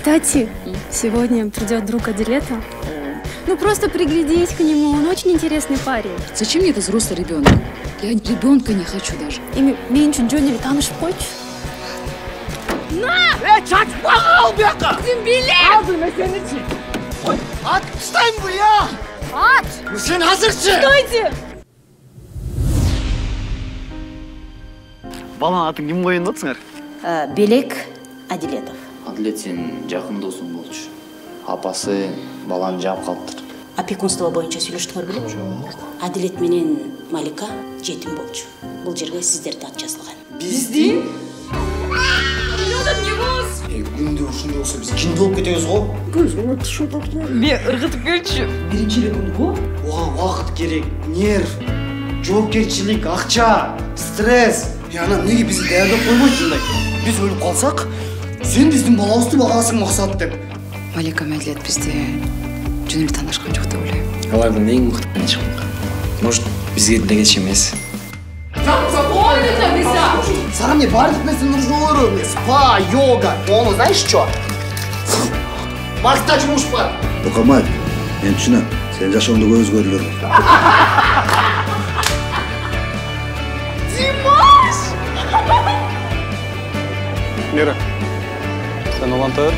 Кстати, сегодня придет друг Адилета. Ну просто приглядись к нему, он очень интересный парень. Зачем мне этот взрослый ребенок? Я ребенка не хочу даже. И меньше Джонни танышып қойшы. На! Çatma al bir dakika! Bilek! Aldın seni için. At stayım buraya! At! Sen hazırsın! Стойте! Балаң атын ким коюн атсыңар? Белек Адилетов. Адилет сенин жакын досуң болчу. Апасы баланы жаап калыптыр. Опекунство боюнча сүйлөштүңөр белем? Жок. Адилет менен Малика жетим болчу. Бул жерге сиздерди ат жазылган. Bizdi? Күндө ушундай болсо биз кинде болуп кетебиз го. Көзүңө түшүп калды. Мен ыргытып келчү. Биринчи эле күн го? Ага убакыт керек, нерв, жоопкерчилик, акча, стресс. Яна эмнеге бизди даярдап койбойт мындай? Биз өлүп калсак, сен биздин балабызды багасың максат деп. Малика Мәдилет бизди жөн эле таанышкан жок деп ойлойм. Алардын эң мыкты чыккан. Может, бизге деле кетиш эмес. Сара мне бардык нерсе нужно болор. Спа, йога. Onu знаешь что? Марста жумуш бар. Окамай, мен түшүнөм. Сен жашооңдо көз көрүлөр. Димаш! Нера, сен улантыр.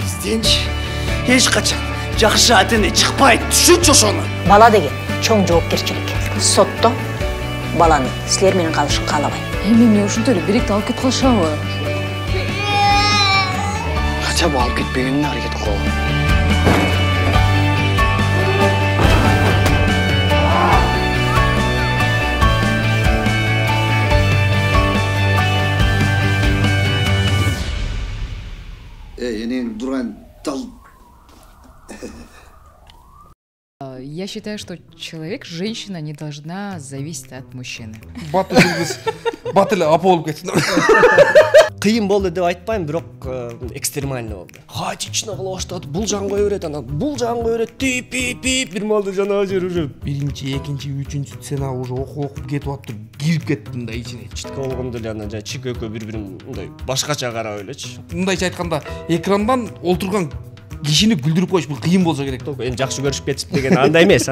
Бизденчи эч качан жакшы ата-эне чыкпайт. Түшүнчү ошону. Бала деген чоң жоопкерчилик. Сотто баланы силер менен калышын каалабайм. Эми эмне ушунтип эле бирикти алып кетип калышабы? Хотя бы алып кетпегенине аракет кылгыла. Энең турган тал. Я считаю, что человек, женщина не должна зависеть от мужчины. Бат эле апа болуп кетти. Кыйын болду деп айтпайм, бирок экстремально болду. Хаотично кыла баштады. Бул жагын кое берет, анан бул жагын кое берет. Тип бир малды жанагы жер уже. Биринчи, экинчи, үчүнчү сцена уже окуп кетип атып, кирип кеттим да ичине. Читке болгондо эле анан чик экөө бири-бирин мындай башкача карап элечи. Мындайча айтканда, экрандан олтурган кишини күлдүрүп коюш бул кыйын болсо керек. Эми жакшы көрүшүп кетип деген андай эмес.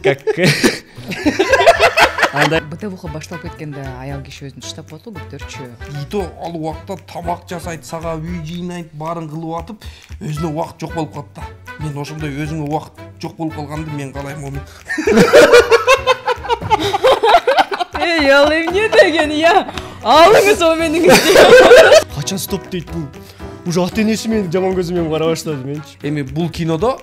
Как андай Бытовуха башталып кеткенде аял киши өзүн таштап коет го көптөрчү. Ито ал убакта тамак жасайт, сага үй жыйнайт, баарын кылып атып, өзүнө убакыт жок болуп калат да. Мен ошондой өзүңө убакыт жок болуп калганды мен каалайм оны. Эй, ал эмне деген я? Алыңыз о менин. качан стоп дейт бул? Уже ата-энеси мени жаман көзү менен карай баштады менчи. Эми бул кинодо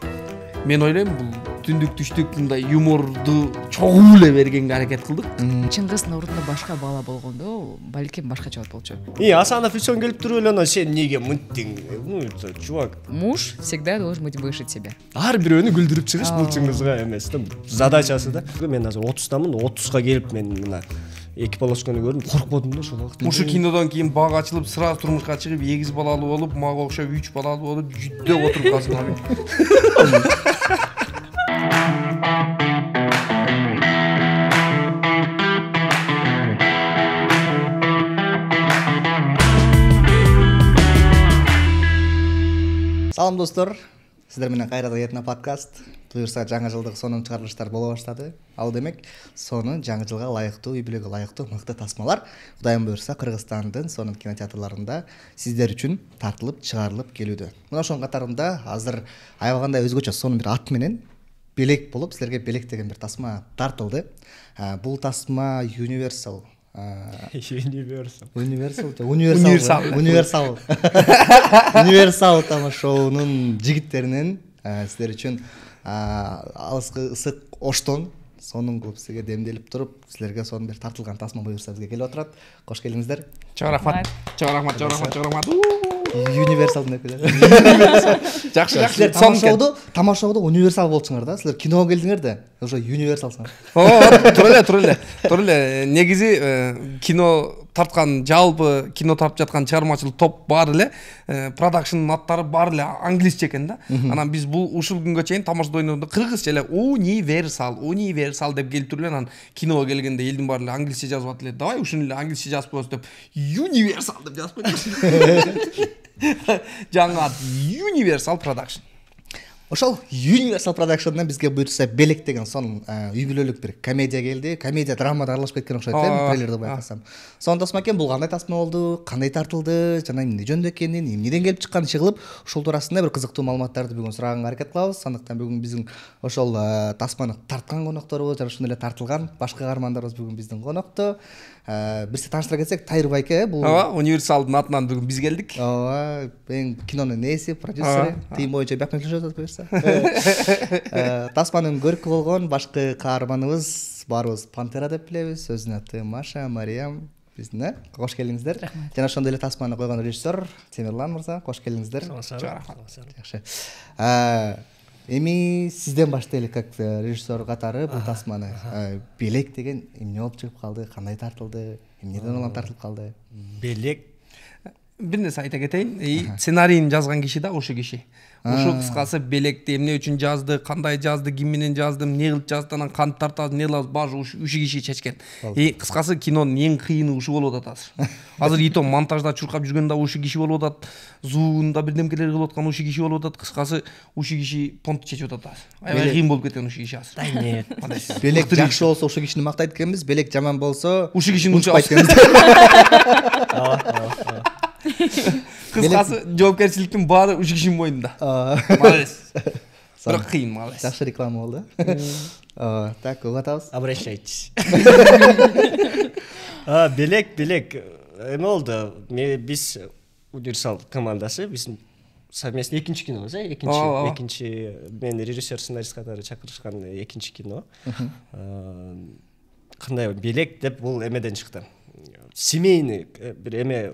мен ойлойм бул түндүк түштүк мындай юморду чогуу эле бергенге аракет кылдык. Чыңгыздын ордунда башка бала болгондо, балким башкача болчу. Асанов үчөн келип туруп эле анан сен эмнеге мынттың? Ну, это чувак. Муж всегда должен быть выше тебя. Ар бирөөнү күлдүрүп чыгыш бул чыңгызга эмес да. Задачасы да. Мен азыр 30тамын, 30га келип мен мына эки полосканы көрдүм, коркподум да ошол убакта. Ушу кинодон кийин бак ачылып, сразу турмушка чыгып, 2 балалуу болуп, мага окшоп 3 балалуу болуп, жүддөп отуруп калсам мен. Салам достор, сиздер менен кайрадан Этно подкаст. Буюрса жаңы жылдык сонун чыгарылыштар боло баштады. Ал демек, сону жаңы жылга ылайыктуу, үй бүлөгө ылайыктуу мыкты тасмалар Кудайым буюрса Кыргызстандын сонун кинотеатрларында сиздер үчүн тартылып чыгарылып келүүдө. Мына ошонун катарында азыр аябагандай өзгөчө сонун бир ат менен белек болуп, силерге белек деген бир тасма тартылды. Бул тасма Universal тама шоунун жигиттеринен сиздер үчүн алыскы ысык оштон сонун кылып сизге демделип туруп, силерге сонун бир тартылган тасма буюрса бизге келип отурат. Кош келиңиздер. Чоң рахмат. Universalдын өкүлү. Жакшы. Силер тамашоодо Universal болчуңар да. Силер киного келдиңер да, уже Universalсыңар. Тура эле. Негизи кино тарткан жалпы кино тартып жаткан чыгармачылык топ баары эле продакшндын аттары баары эле англисче экен да. Анан биз бул ушул күнгө чейин тамашада ойногондо кыргызча эле универсал деп келип туруп эле анан киного келгенде элдин баары эле англисче жазып атат эле. Давай ушуну эле англисче жазып коебуз деп Universal деп жазып койдук. Жаңа Universal Production. Ошол Universal Production'дан бизге буйрса Белек деген сонун үй бүлөлүк бир комедия келди. Комедия драмада аралашып кеткен окшойт эле, трейлерди байкасам. Сонун тасма экен, бул кандай тасма болду, кандай тартылды, жана эмне жөнүндө экенин, эмнеден келип чыкканын чыгылып, ушул туурасында бир кызыктуу маалыматтарды бүгүн сураганга аракет кылабыз. Андыктан бүгүн биздин ошол тасманы тарткан конокторубуз жана ушундай эле тартылган башка каармандарыбыз бүгүн биздин конокто. Бирсе тааныштыра кетсек, Тайыр байке бул Универсалдын атынан бүгүн биз келдик. Эң кинонун ээси, продюсери, тыйым боюнча бияктан сүйлөшүп атат буюрса. Тасманын көркү болгон башкы каарманыбыз баарыбыз Пантера деп билебиз. Өзүнүн аты Маша, Мариям. Биздин кош келиңиздер. Жана ошондой эле тасманы койгон режиссер Темирлан мырза, кош келиңиздер. Жакшы. Эми сизден баштайлы как режиссер катары бул тасманы. Белек деген эмне болуп чыгып калды, кандай тартылды, эмнеден улам тартылып калды? Белек бир нерсе айта кетейин. Сценарийин жазган киши да ошо киши. Ошо кыскасы Белекти эмне үчүн жазды, кандай жазды, ким менен жаздым, эмне кылып жазды, анан кантип тартабыз, эмне кылабыз, баары ушу киши чечкен. Кыскасы кинонун эң кыйыны ушу болуп атат азыр. Азыр итом монтажда чуркап жүргөн да ушу киши болуп атат. Звугунда бирдемкелер кылып аткан ушу киши болуп атат. Кыскасы ушу киши понту чечип атат азыр. Аябай кыйын болуп кеткен ушу киши азыр. Белек жакшы болсо ушу кишини мактайт экенбиз, Белек жаман болсо ушу кишини унчпайт экенбиз. Кыскасы жоопкерчиликтин баары ушу кишинин мойнунда. Молодец. Бирок кыйын, молодец. Жакшы реклама болду. Так, угатабыз. Обращайтесь. Белек эме болду. Биз Универсал командасы, биздин совместно экинчи кинобуз, экинчи мен режиссер сценарист катары чакырышкан экинчи кино. Кандай Белек деп бул эмеден чыкты. Семейный бир эме,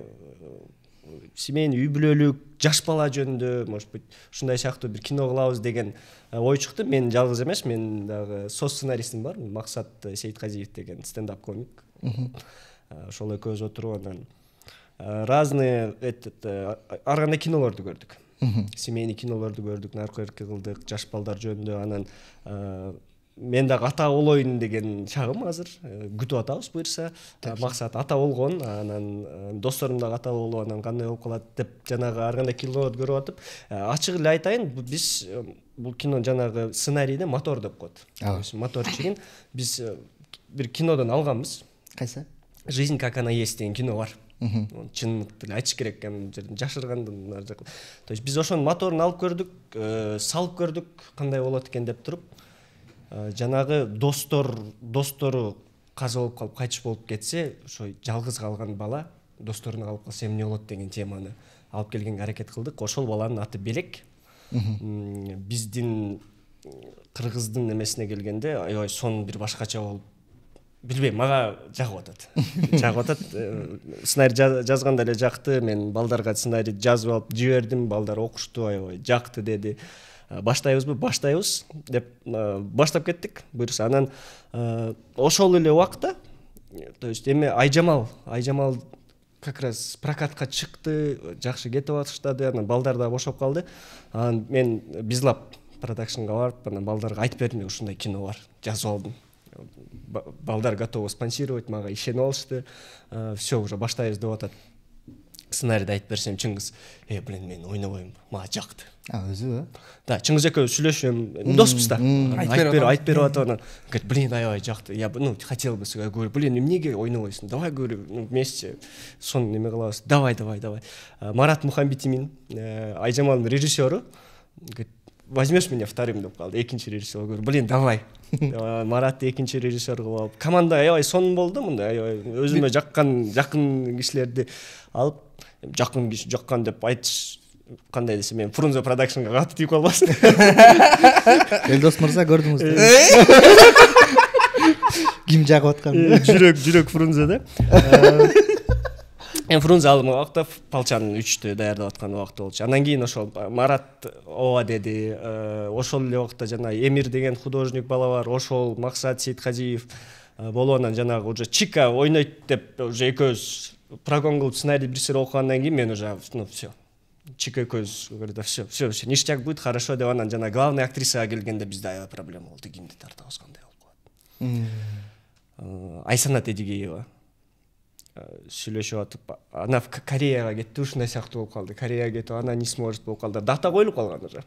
семейный үй бүлөлүк, жаш бала жөнүндө, может быть, ушундай сыяктуу бир кино кылабыз деген ой чыкты. Мен жалгыз эмес, мен дагы со сценаристим бар, Максат Сейитказиев деген стендап комик. Ошол экөөбүз отуруп анан разные ар кандай кинолорду көрдүк. Семейный кинолорду көрдүк, наркотик кылдык, жаш балдар жөнүндө. Анан мен дагы ата болоюн деген чагым азыр. Күтүп атабыз буйрса. Максат ата болгон, анан досторум дагы ата болуп, анан кандай болуп калат деп жанагы ар кандай кинолорду көрүп атып, ачык эле айтайын, биз бул кино жанагы сценарийде мотор деп коет. Мотор чегин биз бир кинодон алганбыз. Кайсы? Жизнь как она есть деген кино бар. Чын эле айтыш керек экен, жашыргандан. То есть биз ошонун моторун алып көрдүк, салып көрдүк, кандай болот экен деп туруп, жанагы достору каза болуп калып кайтыш болуп кетсе, ошо жалгыз калган бала досторуна калып калса эмне болот деген теманы алып келгенге аракет кылдык. Ошол баланын аты Белек. Биздин кыргыздын эмесине келгенде, аябай сон бир башкача болуп, билбейм, мага жагып атат. Жагып атат. Сценарий жазганда эле жакты. Мен балдарга сценарий жазып алып жибердим, балдар окушту, аябай жакты деди. Баштайбызбы? Баштайбыз деп баштап кеттик. Буйрса анан ошол эле убакта, то есть эми Айжамал как раз прокатка чыкты, жакшы кетип атыштады, анан балдар да бошоп калды. Анан мен Bizlab продакшнга барып, анан балдарга айтып бердим, ушундай кино бар, жазып алдым. Балдар готовы спонсировать, мага ишенип алышты. Все, уже баштайбыз деп атат. Сценарийди айтып берсем, Чыңгыз, блин, мен ойнобойм, мага жакты. Өзү? Да, Чыңгыз экөөбүз сүйлөшөм, доспуз да. Айтып берип атат анан. Говорит, блин, аябай жакты. Я хотел бы, я говорю, блин, эмнеге ойнобойсуң? Давай, говорю, вместе сон неме кылабыз. Давай. Марат Мухамбетимин, Айжамалдын режиссеру, говорит, возьмешь меня вторым деп калды. Экинчи режиссер. Говорю, блин, давай. Маратты экинчи режиссер кылып алып, команда аябай сонун болду. Мындай аябай өзүмө жаккан кишилерди алып, жаккан деп айтыш кандай десе, мен Фрунзе продакшнга катып тийип калбасын. Элдос мырза, көрдүңүз. Ким жагып аткан? Жүрөк Фрунзе да. Фрунзе алдым убакта Палчанын 3-тү даярдап аткан убакта болчу. Андан кийин ошол Марат ооба деди. Ошол эле убакта жана Эмир деген художник бала бар, ошол Максат Сейитказиев болуп анан жанагы уже Чика ойнойт деп уже экөөбүз прогон кылып сценарий бир сер окугандан кийин мен уже все Чика экөөбүз говорит, все ништяк будет, хорошо деп анан жана главный актрисага келгенде бизде аябай проблема болду, кимди тартабыз, кандай болуп калат. Айсанат Эдигеева сүйлөшүп атып, ана Кореяга кетти, ушундай сыяктуу болуп калды. Кореяга кетип, ана не сможет болуп калды. Дата коюлуп калган уже.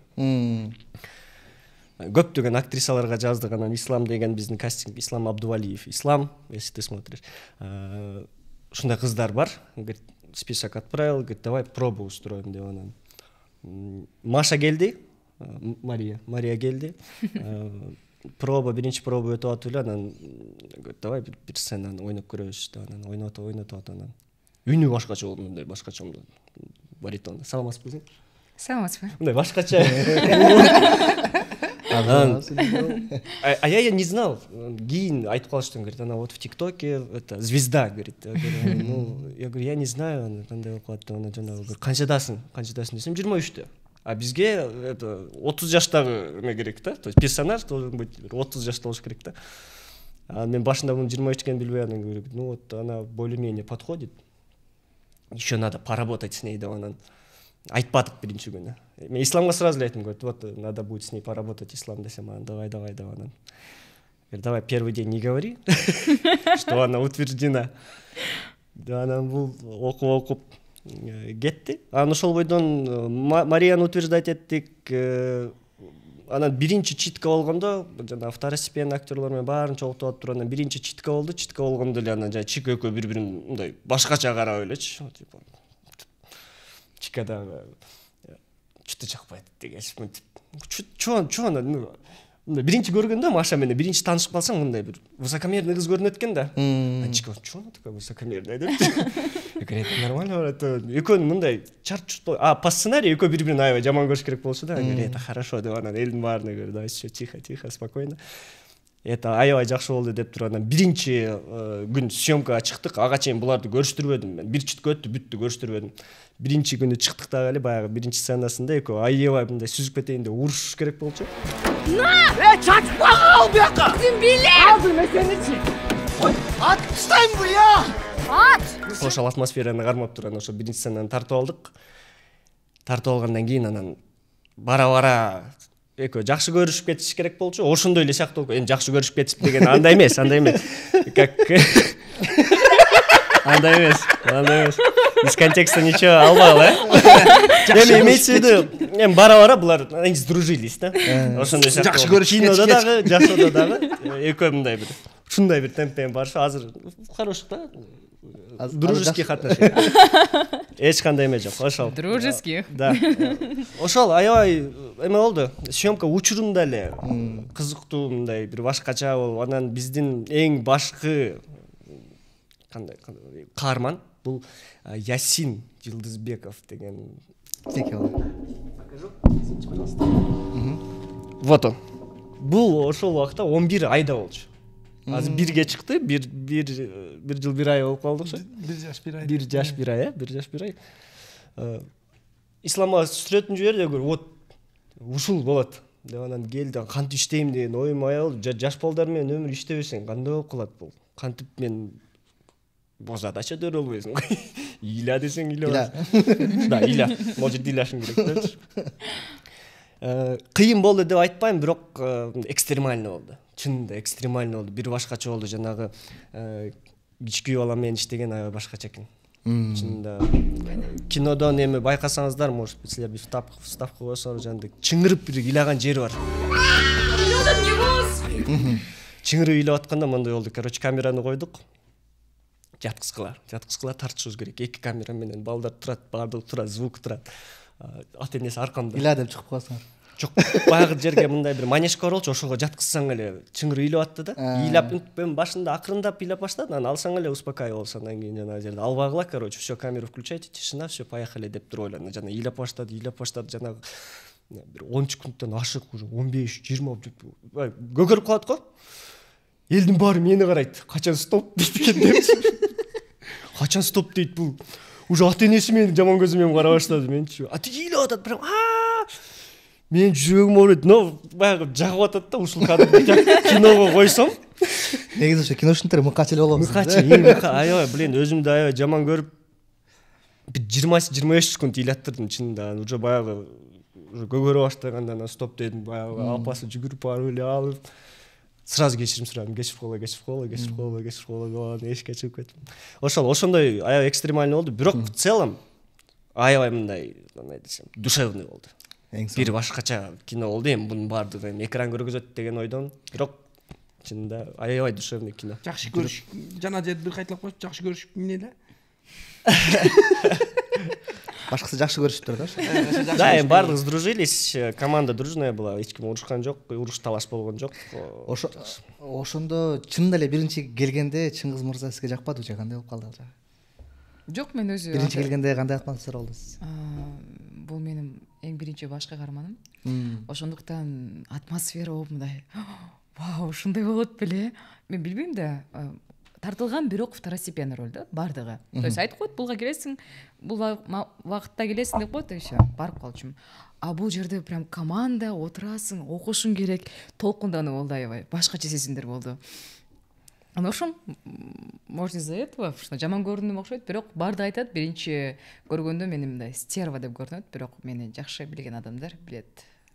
Көптөгөн актрисаларга жаздык, анан Ислам деген биздин кастинг, Ислам Абдувалиев. Ислам, если ты смотришь, ушундай кыздар бар. Говорит, список отправил, говорит, давай пробу устроим деп анан. Маша келди, Мария келди. Биринчи проба өтүп атып эле, анан давай бир сценаны ойноп көрөбүз деп анан ойнотуп анан үнү башкача болду, мындай башкача баритон. Саламатсызбы? Саламатсызбы. Мындай башкача. А я не знал. Кийин айтып калыштым, говорит, она вот в ТикТоке это звезда, говорит. Я говорю, я не знаю, кандай болуп калат деп анан жанагы канчадасың десем 23-тө. А бизге это 30 жаштагы эме керек да, то есть персонаж должен быть 30 жашта болуш керек да. А мен башында мунун 23 экенин билбей анан говорю, ну вот она более-менее подходит. Еще надо поработать с ней деп анан айтпадык биринчи күнү. Мен Исламга сразу эле айттым, говорит, вот надо будет с ней поработать, Ислам десем, анан давай деп анан. Говорит, давай первый день не говори, что она утверждена. Да, анан бул окуп кетти. Анан ошол бойдон Марияны утверждать эттик. Анан биринчи читка болгондо жана второстепенный актерлор менен баарын чогултуп атып туруп, анан биринчи читка болду. Читка болгондо эле анан жана Чика экөө бири-бирин мындай башкача карап элечи. Типа Чикада чүтө чакпайт дегенчи. Чоң биринчи көргөндө Маша менен биринчи таанышып калсаң мындай бир высокомерный кыз көрүнөт экен да. Чика чоң такая высокомерная деп. Говорит, нормально, это экөөнүн мындай чарчут. А по сценарию экөө бири-бирин аябай жаман көрүш керек болчу да. Говорит, это хорошо деп анан элдин баарына говорит, да, всё тихо, спокойно. Это аябай жакшы болду деп туруп анан биринчи күн съемкага чыктык. Ага чейин буларды көрүштүрбөдүм мен. Бир читке өттү, бүттү, көрүштүрбөдүм. Биринчи күнү чыктык дагы эле баягы биринчи сценасында экөө аябай мындай сүзүп кетейин деп урушуш керек болчу. Çarpma al bir dakika. Aldım ben seni için. At stayım buraya. At. Ошол атмосфераны кармап туруп анан ошо биринчи сценаны тартып алдык. Тартып алгандан кийин анан бара экөө жакшы көрүшүп кетиш керек болчу. Ошондой эле сыяктуу болуп, эми жакшы көрүшүп кетип деген андай эмес. Как андай эмес. Из контекста ничего албагыла, Эми имеется в виду, эми бара булар сдружились, да? Ошондой сыяктуу. Жакшы көрүшүп кинодо дагы, жашоодо дагы экөө мындай бир ушундай бир темпмен барышы азыр хорошо да. Дружеских отношений. Эч кандай эме жок, ошол. Дружеских. Да. Ошол аябай эме болду. Съемка учурунда эле кызыктуу мындай бир башкача болуп, анан биздин эң башкы кандай каарман бул Ясин Жылдызбеков деген. Покажу. Извините, пожалуйста. Вот он. Бул ошол убакта 11 айда болчу. Азыр бирге чыкты, бир жыл бир ай болуп калды окшойт. Бир жаш бир ай. Исламга сүрөтүн жиберди, говорю, вот ушул болот деп анан келди, кантип иштейм деген оюм аял, жаш балдар менен өмүр иштебесең кандай болуп калат бул? Кантип мен бозадача дөрө болбойсуң. Иля десең иля. Да, иля. Может илашың керек да. Кыйын болду деп айтпайм, бирок экстремально болду. Чынында экстремально болду. Бир башкача болду, жанагы кички бала менен иштеген аябай башкача экен. Чынында кинодон эми байкасаңыздар, может быть, силер бир вставка койсоңор, жанагы чыңырып бир ыйлаган жери бар. Чыңырып ыйлап атканда мындай болду. Короче, камераны койдук. Жаткызгыла тартышыбыз керек. Эки камера менен балдар турат, баардыгы турат, звук турат. Ата энеси аркамда. Ыйла деп чыгып калсаңар. Жок, баягы жерге мындай бир манежка бар болчу, ошого жаткызсаң эле чыңырып ыйлап атты да. Ыйлап мен башында акырындап ыйлап баштадым, анан алсаң эле успокаивался, анан кийин жана жерде албагыла, короче, всё, камеру включайте, тишина, всё, поехали деп туруп ойлоду. Жана ыйлап баштады, жана бир 10 секундтан ашык уже 15-20 көгөрүп калат го. Элдин баары мени карайт. Качан стоп дейт экен деп. Качан стоп дейт бул. Уже ата энеси мени жаман көзү менен карап баштады менчи. А тиги ыйлап атат, прям Мен жүрегім ауырайды, но баяғы жағып атады да ушул кадрды киного койсом. Негизи ошо киношниктер мыкач эле болобуз. Аябай, блин, өзүмдү аябай жаман көрүп 20-25 секунд ыйлаттырдым чынында. Уже баягы көгөрө баштаганда анан стоп дедим, баягы апасы жүгүрүп барып эле алып сразу кечирим сурадым. Кечирип койгула, эшикке чыгып кеттим. Ошондой аябай экстремальный болду, бирок в целом аябай мындай десем, душевный болду. Бир башкача кино болду, эми бунун баардыгы экран көргөзөт деген ойдон, бирок чынында аябай душевный кино. Жакшы көрүш. Жана жерди бир кайталап коюш, жакшы көрүш эмне эле? Башкысы жакшы көрүшүптүр да. Да, эми баардыгы сдружились, команда дружная была, эч ким урушкан жок, уруш талаш болгон жок. Ошондо чынында эле биринчи келгенде Чыңгыз мырза сизге жакпады же, кандай болуп калды акча? Жок, мен өзү биринчи келгенде кандай атмосфера болду сиз? Бул менин эң биринчи баш каарманым. Ошондуктан атмосфера болуп мындай, вау, ушундай болот беле. Мен билбейм да, тартылган бирок второстепенный роль да, бардыгы. То есть айтып коет, булга келесиң, бул вакытта келесиң деп коет, и все, барып калчумун. А бул жерде прям команда, отурасың, окушуң керек, толкундануу болду аябай, башкача сезимдер болду. Аны ошон, может из-за этого, что жаман көрүнүм окшойт, бирок барды айтат, биринчи көргөндө мени мындай стерва деп көрүнөт, бирок мени жакшы билген адамдар билет.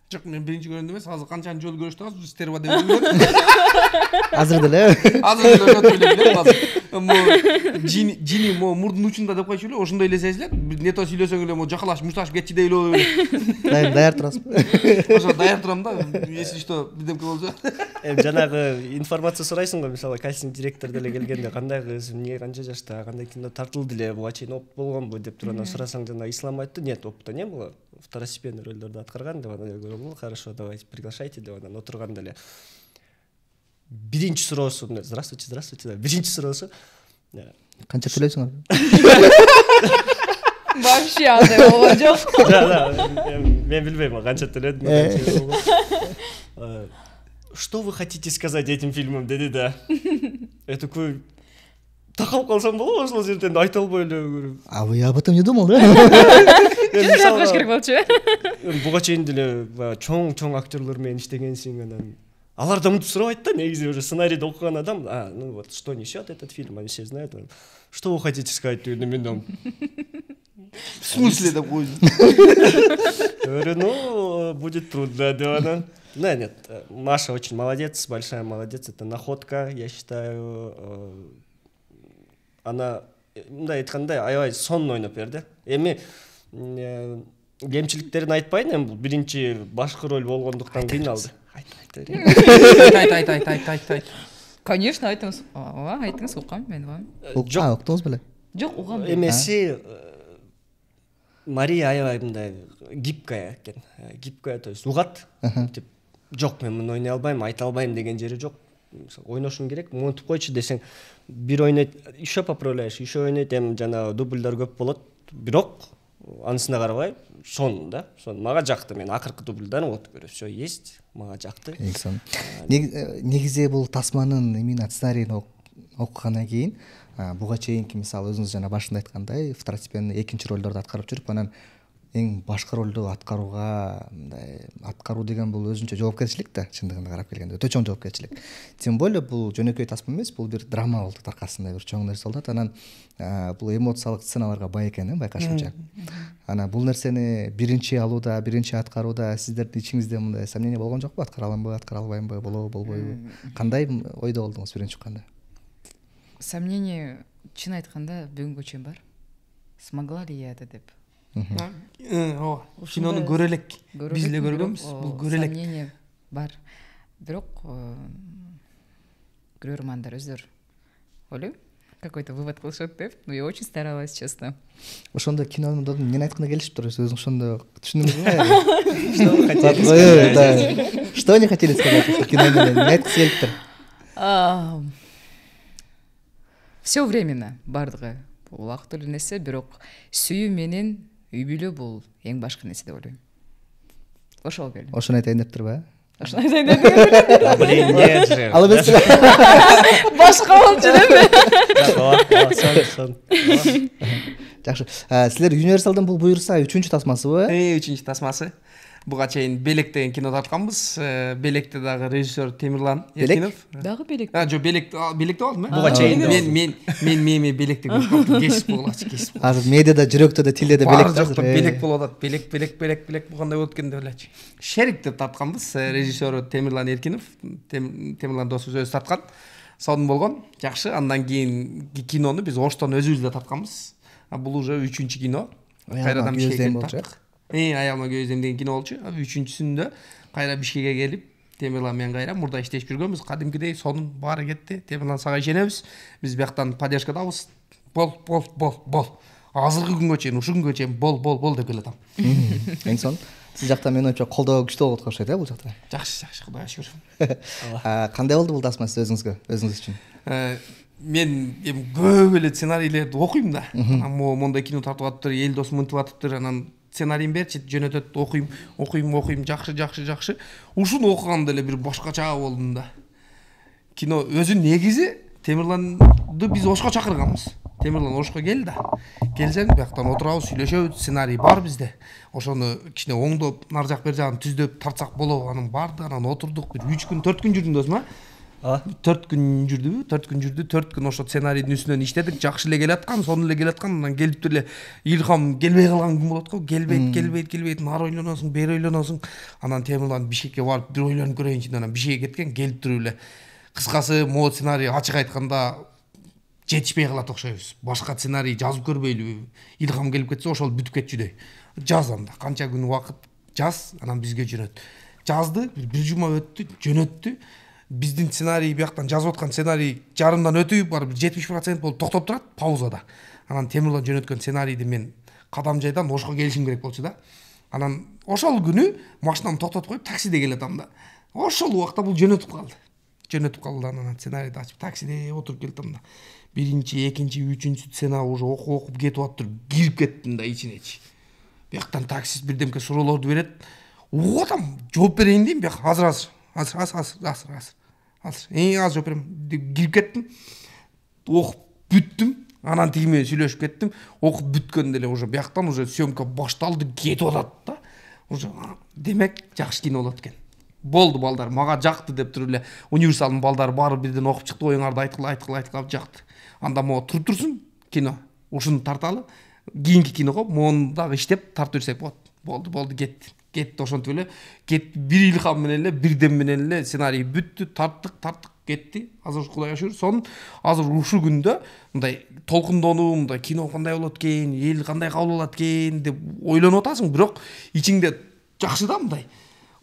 Жок, мен биринчи көргөндө эмес, азыр канчанчы жолу көрүштү, азыр стерва деп билем. Азыр деле. Азыр деле билем азыр. Жини мо мурдун учунда деп койчу эле, ошондой эле сезилет. Нето сүйлөсөң эле мо жакалашып, мушташып кетчи дейлөө. Даяр турасызбы? Ошо даяр турам да, если что, бирдемке болсо. Эми жанагы информация сурайсың го, мисалы кастинг директор деле келгенде кандай кыз, эмне канча жашта, кандай кино тартылды эле, буга чейин опыт болгонбу деп туруп анан сурасаң, жана Ислам айтты, нет, опыта не было. Второстепенный ролдерди аткарган деп анан говорю, ну хорошо, давайте приглашайте деп анан отурганда эле биринчи суроосу, здравствуйте, биринчи суроосу канча төлөйсүңөр? Вообще андай болгон жок. Да, мен билбейм канча төлөдүм. Что вы хотите сказать этим фильмом, деди да. Я такой такалып калсам болобу ошол жерден айта албай эле. А вы об этом не думал, да? Жаткыш керек болчу. Буга чейин деле чоң актерлор менен иштегенсиң, анан алар да мынтип сурабайт да, негизи уже сценарийди окуган адам, ну вот что несет этот фильм, они все знают. Что вы хотите сказать дегенде мен дам. В смысле деп койдум. Ну, будет трудно, да, анан. Нет, Маша очень молодец, большая молодец, это находка, я считаю. Она, мындай айтканда, аябай сонун ойноп берди. Эми кемчиликтерин айтпайын, эми бул биринчи башкы роль болгондуктан кыйналды. Айт. Конечно, айтыңыз. Айтыңыз, укам, мен угам. Жок, уктуңуз беле? Жок, угам. Эмеси Мария аябай мындай гибкая экен. Гибкая, то есть угат. Жок, мен муну ойной албайм, айта албайм деген жери жок. Ойношуң керек, монтип койчу десең, бир ойнойт, еще поправляешь, еще ойнойт, эми жана дубльдар көп болот. Бирок анысына карабай, сон да, сон мага жакты, мен акыркы дубльдарын отуп көрөм, все есть, мага жакты. Негизи бул Тасманын именно сценарийин окугандан кийин, буга чейинки мисалы өзүңүз жана башында айткандай, второстепенный экинчи ролдорду аткарып жүрүп, анан эң башкы ролду аткарууга, мындай аткаруу деген бул өзүнчө жоопкерчилик да, чындыгында карап келгенде өтө чоң жоопкерчилик. Тем более бул жөнөкөй тасма эмес, бул бир драма болду, аркасында бир чоң нерсе болду. Анан бул эмоциялык сценаларга бай экен, байкашымча. Анан бул нерсени биринчи алууда, биринчи аткарууда сиздердин ичиңизде мындай сомнение болгон жокпу? Аткара аламбы, аткара албаймбы, болобу, болбойбу? Кандай ойдо болдуңуз биринчи чыкканда? Сомнение, чын айтканда, бүгүнгө чейин бар. Смогла ли я это деп. Кинону көрө элек. Биз эле көргөнбүз, бул көрө элек. Сомнение бар. Бирок көрөрмандар өздөрү ойлойм, какой-то вывод кылышат деп. Но я очень старалась, честно. Ошондо кинону эмне айтканда келишип турбуз, өзүң ошондо түшүндүңүзбү? Что вы хотели сказать? Что они хотели сказать ошо кино менен? Эмне айткысы келиптир? Все временно бардыгы. Убактылуу нерсе, бирок сүйүү менен үй бүлө бул эң башкы нерсе деп ойлойм. Ошол келди. Ошону айтайын деп турбу, Ошону айтайын деп турбу. Блин, нет же. Ал эмес. Башка болчу деме. Жакшы. Силер Universal'дан бул буюрса 3-чү тасмасыбы? 3-чү тасмасы. буга чейин Белек деген кино тартканбыз. Белекте дагы режиссер Темирлан Эркинов. Дагы Белек. Жо Белекте алдым. Буга чейин мен Белекти кесип болчу. Азыр медиада, жүрөктө да, тилде да Белек жокто Белек болуп атат. Белек бу кандай болот экен деп элечи. Шерик деп тартканбыз. Режиссеру Темирлан Эркинов. Темирлан досубуз өзү тарткан. Сонун болгон. Жакшы. Андан кийин кинону биз Оштон өзүбүз да тартканбыз. Бул уже 3-чү кино. Кайрадан Бишкекке тарттык. Аялма көздөм деген кино болчу. 3-чүсүндө кайра Бишкекке келип, Темирлан менен кайра мурда иштешип жүргөнбүз. Кадимкидей сонун баары кетти. Темирлан сага ишенебиз. Биз бияктан поддержкадабыз. Бол. Азыркы күнгө чейин, ушул күнгө чейин бол деп келатам. Эң сонун. Сиз жакта мен оюмча колдоо күчтүү болуп окшойт, бул жакта. Жакшы, Кудайга шүгүр. Кандай болду бул тасма сиз өзүңүз үчүн? Мен көп эле сценарийлерди окуйм да. Мондай кино тартып атыптыр, эл досум мынтип атыптыр, анан сценарийин берчи, жөнөтөт, окуйм, жакшы. Ушуну окуганда эле бир башкача болдум да. Кино өзү негизи Темирланды биз Ошко чакырганбыз. Темирлан Ошко кел да. Келсең, бияктан отурабыз, сүйлөшөбүз, сценарий бар бизде. Ошону кичине оңдоп, нар жак бер жагын түздөп тартсак болобу, анан барды, анан отурдук, бир 3 күн, 4 күн жүрдүм досум, 4 күн жүрдү, 4 күн ошо сценарийдин үстүнөн иштедик, жакшы эле келаткан, сонун эле келаткан, анан келиптир эле илхам келбей калган күн болот го, келбейт, нар ойлоносуң, бери ойлоносуң. Анан Темирлан Бишкекке барып бир ойлонуп көрөйүнчү деп анан Бишкекке кеткен, келиптир эле. Кыскасы, могу сценарий ачык айтканда жетишпей калат окшойбуз. Башка сценарий жазып көрбөйлүбү? Илхам келип кетсе, ошол бүтүп кетчүдөй. Жаз анда, канча күн убакыт жаз, анан бизге жөнөт. Жазды, бир жума өттү, жөнөттү. Биздин сценарий бияктан жазып аткан сценарий жарымдан өтүп, барып 70% болуп токтоп турат паузада. Анан Темирлан жөнөткөн сценарийди мен кадам жайдан Ошко келишим керек болчу да. Анан ошол күнү машинамды токтотуп коюп таксиде келатам да. Ошол убакта бул жөнөтүп калды. Анан сценарийди ачып таксиде отуруп келатам да. Биринчи, экинчи, үчүнчү сценарий уже окуп кетип атыптыр. Кирип кеттим да ичинечи. Бияктан таксист бирдемке суроолорду берет. Угуп атам, жооп берейин дейм, бияк азыр. Аз жооп берем деп кирип кеттим. Окуп бүттүм. Анан тиги менен сүйлөшүп кеттим. Окуп бүткөндө эле уже бияктан уже съемка башталды, кетип атат да. Уже демек жакшы кино болот экен. Болду балдар, мага жакты деп туруп эле универсалдын балдары баары бирден окуп чыкты, оюңарды айткыла жакты. Анда могу туруп турсун кино. Ушуну тарталы. Кийинки киного мону дагы иштеп тартып жүрсөк болот. Болду, кетти ошентип эле. Бир илхам менен эле, бир дем менен эле сценарий бүттү, тарттык, кетти. Азыр Кудайга шүгүр. Сонун азыр ушул күндө мындай толкундонуу, мындай кино кандай болот экен, эл кандай кабыл алат экен деп ойлонуп атасың, бирок ичиңде жакшы да мындай.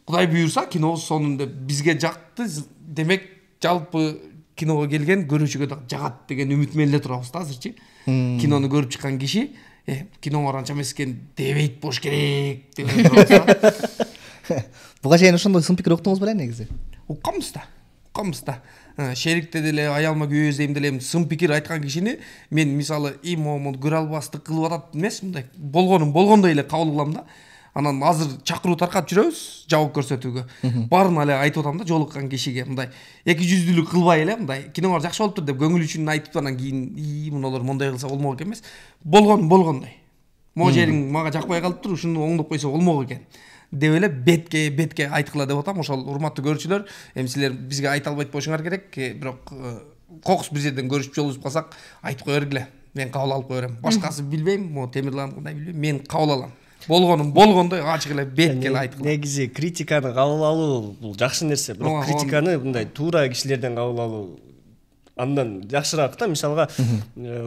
Кудай буйрса кинобуз сонун деп бизге жакты. Демек жалпы киного келген көрүүчүгө да жагат деген үмүт менен эле турабыз да азырчы. Кинону көрүп чыккан киши кино анча эмес экен дебейт болуш керек деп турабыз да. Буга чейин ошондой сын пикир уктуңуз беле негизи? Укканбыз да. Шерикте деле, аялма күйөөздөйм деле сын пикир айткан кишини мен мисалы имомун көрө албастык кылып атат эмес, мындай болгондой эле кабыл кылам да. Анан азыр чакыруу таркап жүрөбүз жабык көрсөтүүгө. Барын эле айтып атам да жолуккан кишиге мындай эки жүздүүлүк кылбай эле мындай киноңор жакшы болуптур деп көңүл үчүн айтып анан кийин мунулар мондай кылса болмок экен эмес. Болгондой. Могу жериң мага жакпай калыптыр, ушуну оңдоп койсо болмок экен деп эле бетке айткыла деп атам. Ошол урматтуу көрүүчүлөр, эми силер бизге айта албайт болушуңар керек, бирок кокус бир жерден көрүшүп жолугушуп калсак айтып кое бергиле. Мен кабыл алып кое берем. Башкасы билбейм, могу Темирлан кандай билбейм, мен кабыл алам. Болгондой ачык эле бетке эле айткыла. Негизи критиканы кабыл алуу бул жакшы нерсе, бирок критиканы мындай туура кишилерден кабыл алуу андан жакшыраак да. Мисалга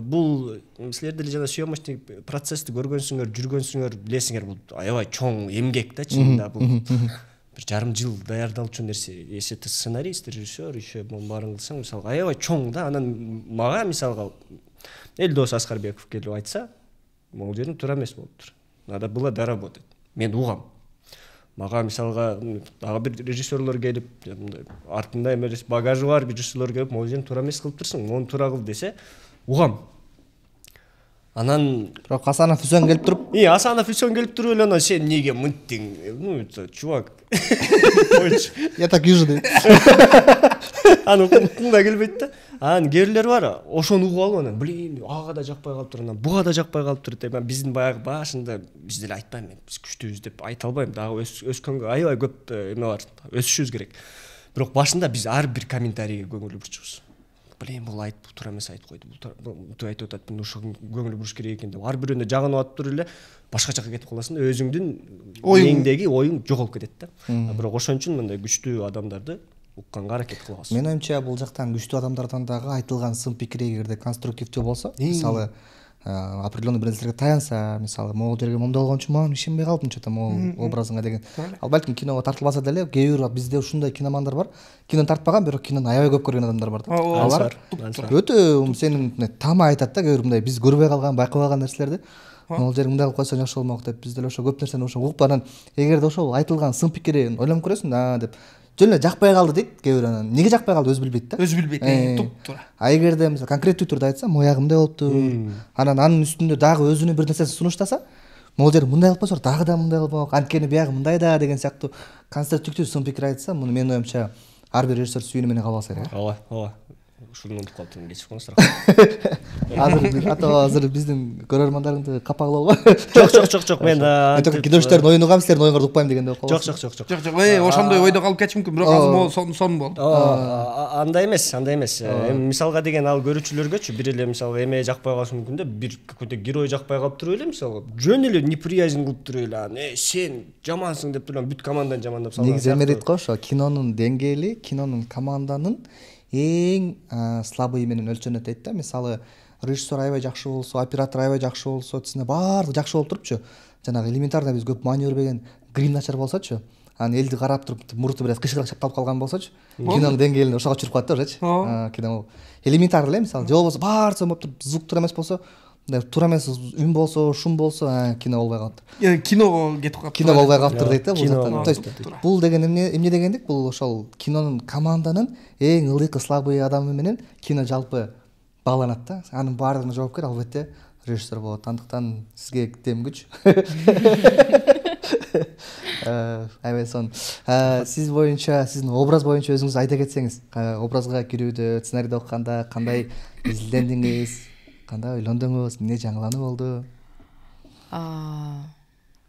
бул силер деле жана съемочный процессти көргөнсүңөр, жүргөнсүңөр, билесиңер, бул аябай чоң эмгек да чынында. Бул бир жарым жыл даярдалчу нерсе. Если ты сценарист, режиссер, еще баарын кылсаң, мисалга аябай чоң да. Анан мага мисалга Элдос Аскарбеков келип айтса, могу жерим туура эмес болуптур. Надо было доработать. Мен угам. Мага мисалга дагы бир режиссерлор келип, артында эмес багажы бар режиссерлор келип, могу жерин туура эмес кылып турсуң, мону туура кыл десе, угам. Анан бирок Асанов Үсөн келип туруп, Асанов Үсөн келип туруп эле анан сен эмнеге мынттың? Ну, чувак. Я так вижу дейт. Аны уккунга келбейт да. Анан кээрлер бар, ошону угуп алып анан, блин, ага да жакпай калыптыр, анан буга да жакпай калыптыр деп. Мен биздин баягы башында биз деле айтпайм, мен биз күчтүүбүз деп айта албайм. Дагы өскөнгө аябай көп эме бар, өсүшүбүз керек. Бирок башында биз ар бир комментарийге көңүл бурчубуз. Блин, бул айтып туура эмес айтып койду. Бул айтып атат, мен ошого көңүл буруш керек экен деп. Ар бирөөнө жагынып атып туруп эле башка жака кетип каласың да, өзүңдүн мээңдеги оюң жоголуп кетет да. Бирок ошон үчүн мындай күчтүү адамдарды укканга аракет кылабыз. Менин оюмча бул жактан күчтүү адамдардан дагы айтылган сын пикир эгерде конструктивдүү болсо, мисалы определенный бир нерселерге таянса, мисалы могул жерге момундай болгон үчүн мага ишенбей калдым чота могул образыңа деген. Ал балким киного тартылбаса деле, кээ бир бизде ушундай киномандар бар, кинону тартпаган, бирок кинону аябай көп көргөн адамдар бар да. Алар өтө сенин тама айтат да, кээ бир мындай биз көрбөй калган, байкабаган нерселерди. Могул жерге мындай кылып койсоң жакшы болмок деп, биз деле ошо көп нерсени ошо угуп анан эгерде ошол айтылган сын пикирин ойлонуп көрөсүң, деп жөн эле жакпай калды дейт кээ бир, анан эмнеге жакпай калды өзү билбейт да. Өзү билбейт, туп-туура. А эгерде мисалы конкреттүү түрдө айтса, моягы мындай болуптур, анан анын үстүндө дагы өзүнүн бир нерсесин сунуштаса, могул жер мындай кылып койсо дагы да мындай болмок, анткени биягы мындай да деген сыяктуу конструктивдүү сын пикир айтса, муну менин оюмча ар бир режиссер сүйүүнү менен кабыл алса керек. Ооба. Ушуну унутуп калыптыр, кечип коңуздар. Азыр биздин көрөрмандарды капалообу? Жок, мен киноштердин оюну кам, силердин оюңарды укпайм дегенде болуп калат. Жок. Ошондой ойдо калып кетиши мүмкүн, бирок азыр сон болду. Андай эмес. Эми мисалга деген ал көрүүчүлөргөчү бир эле мисалы эме жакпай калышы мүмкүн да, бир какой-то герой жакпай калып туруп эле мисалы жөн эле неприязнь кылып туруп эле, сен жамансың деп туруп бүт команданы жамандап салган. Негизи эме дейт го, ошо кинонун деңгээли, кинонун команданын эң слабый менен өлчөнөт дейт да. Мисалы режиссер аябай жакшы болсо, оператор аябай жакшы болсо, тизине баардыгы жакшы болуп турупчу, жанагы элементарно биз көп маани бербеген грим начар болсочу, анан элди карап туруп муруту бир аз кышкырак чапталып калган болсочу, кинонун деңгээлин ошого чуруп калат да ошочу. Кино элементарно эле, мисалы же болбосо баардыгы болуп туруп звук туура эмес болсо, туура эмес үн болсо, шум болсо, кино болбой калыптыр. Киного кетип калыптыр. Кино болбой калыптыр дейт да бул жактан. То есть бул деген эмне дегендик? Бул ошол кинонун команданын эң ылдыйкы слабый адамы менен кино жалпы бааланат да. Анын баардыгына жоопкер албетте режиссер болот. Андыктан сизге тем күч. Аябай сон. Сиз боюнча, сиздин образ боюнча өзүңүз айта кетсеңиз, образга кирүүдө, сценарийди окуганда кандай изилдендиңиз, кандай ойлондуңуз, эмне жаңылануу болду?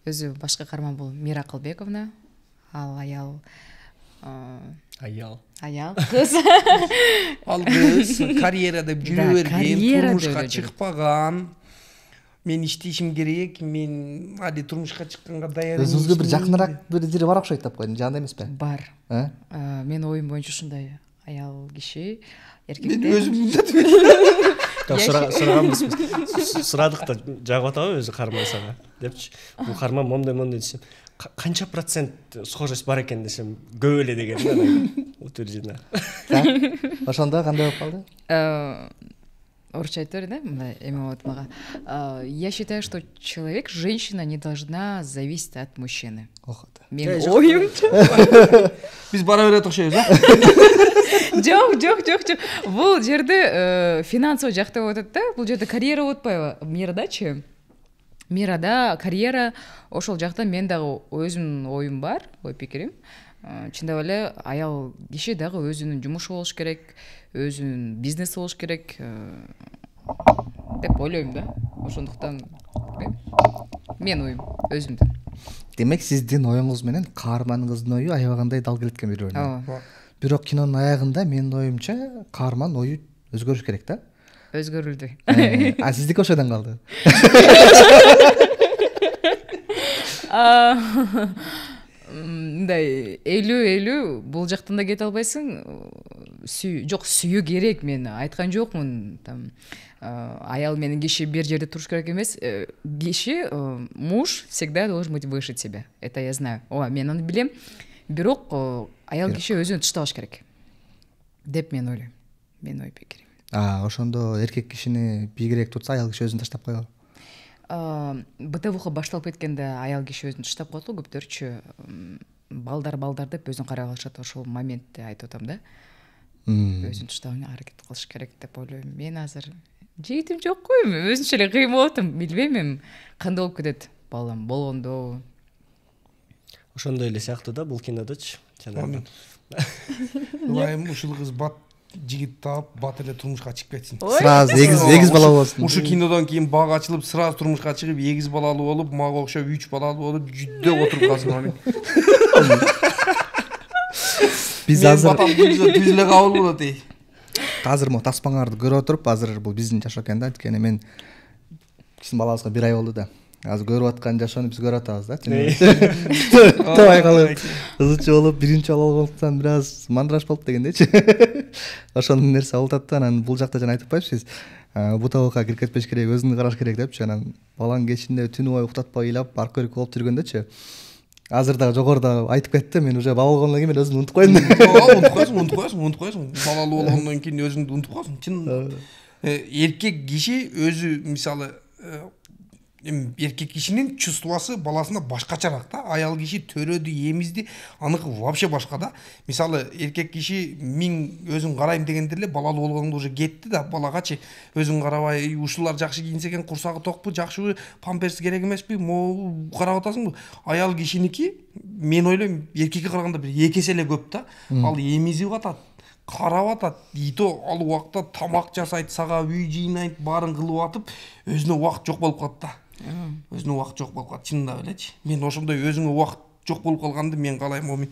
Өзү башкы каарман бул Мира Кылбековна, ал аял кыз. Ал кыз карьерада жүрө берген, турмушка чыкпаган. Мен иштешим керек, мен али турмушка чыкканга даяр. Өзүңүзгө бир жакыныраак бир жери бар окшойт деп койдум, жагында эмеспи? Бар. Мен оюм боюнча ушундай аял киши, эркектер. Мен өзүм сураганбыз. Сурадык да жагып атабы өзү каарман сага депчи. Бул каарман мондой десем, канча процент схожесть бар экен десем, көп эле деген да. Утверждена. Ошондо кандай болуп калды? Орусча айтып берейин, да, мындай эме болот мага. Я считаю, что человек, женщина не должна зависеть от мужчины. Мен оюмча. Биз бара берет окшойбуз, Жок. Бул жерде финансовый жакта болуп атат да. Бул жерде карьера болуп атпайбы? Мирадачы. Мирада карьера ошол жакта мен дагы өзүмдүн оюм бар, ой пикирим. Чындап эле аял киши дагы өзүнүн жумушу болуш керек, өзүнүн бизнеси болуш керек деп ойлойм да. Ошондуктан мен оюм өзүмдүн. Демек сиздин оюңуз менен каарманыңыздын ою аябагандай дал келеткен бири-бирине. Бирок кинонун аягында менин оюмча каарман ою өзгөрүш керек да. Өзгөрүлдү. А сиздики ошойдон калды. Мындай 50-50 бул жактан да кете албайсың. Жок, сүйүү керек, мен айткан жокмун. Аял менен киши бир жерде туруш керек эмес. Киши, муж всегда должен быть выше тебя. Это я знаю. Мен аны билем. Бирок аял киши өзүн тыштабаш керек деп мен ойлойм. Мен ой пикирим. Ошондо эркек кишини бийигирээк турса, аял киши өзүн таштап койгон. БТВ башталып кеткенде аял киши өзүн таштап коет го, көптөрчү балдар деп өзүн карап алышат. Ошол моментте айтып атам да. Өзүн таштабаага аракет кылыш керек деп ойлойм. Мен азыр жигитим жок го эми өзүнчө эле кыйын болуп атам билбейм эми кандай болуп кетет балам болгондо ошондой эле сыяктуу да бул кинодочу жанагы ылайым ушул кыз бат жигит таап бат эле турмушка чыгып кетсин сразу эгиз бала болсун ушу кинодон кийин бак ачылып сразу турмушка чыгып эгиз балалуу болуп мага окшоп 3 балалуу болуп жүдөп отуруп калсын аны биз азыр түз эле кабыл болот эй азыр могу таспаңарды көрүп отуруп азыр бул биздин жашоо экен да анткени мен биздин балабызга 1 ай болду да азыр көрүп аткан жашоону биз көрүп атабыз да табай калып ызычы болуп биринчи бала болгондуктан бир аз мандыраш болуп дегендейчи ошондой нерсе болуп атат да анан бул жакта жана айтып коебуз биз бу табакка кирип кетпеш керек өзүңдү караш керек депчи анан баланын кечинде түнү бою уктатпай ыйлап аркы берки болуп жүргөндөчү азыр дагы жогоруда айтып кетти мен уже бала болгондон кийин мен өзүмдү унутуп койдум унутуп койсуң балалуу болгондон кийин өзүңдү унутуп коесуң чын эркек киши өзү мисалы эркек кишинин чувствосы баласына башкачараак да аял киши төрөдү эмизди аныкы вообще башка да мисалы эркек киши миң өзүн карайм дегенде эле балалуу болгондо уже кетти да балагачы өзүң карабай ушулар жакшы кийинсе экен курсагы токпу жакшыбы памперс керек эмеспи могу карап атасыңбы аял кишиники мен ойлойм эркекке караганда бир 2 эсе эле көп да ал эмизип атат карап атат и то ал убакта тамак жасайт сага үй жыйнайт баарын кылып атып өзүнө убакыт жок болуп калат да өзүнө убакыт жок болуп калат чындап элечи мен ошондой өзүңө убакыт жок болуп калганды мен каалайм момин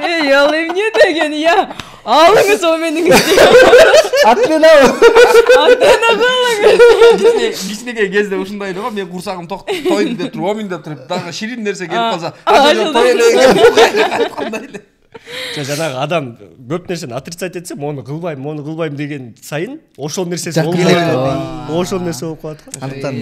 эй ал эмне деген я алыңыз о менин кичинекей кезде ушундай эле го мен курсагым тойду деп туруп омин деп туруп дагы ширин нерсе келип калса кандай эле жанагы адам көп нерсени отрицать этсе мону кылбайм деген сайын ошол нерсеси болуп калат ошол нерсе болуп калат го андыктан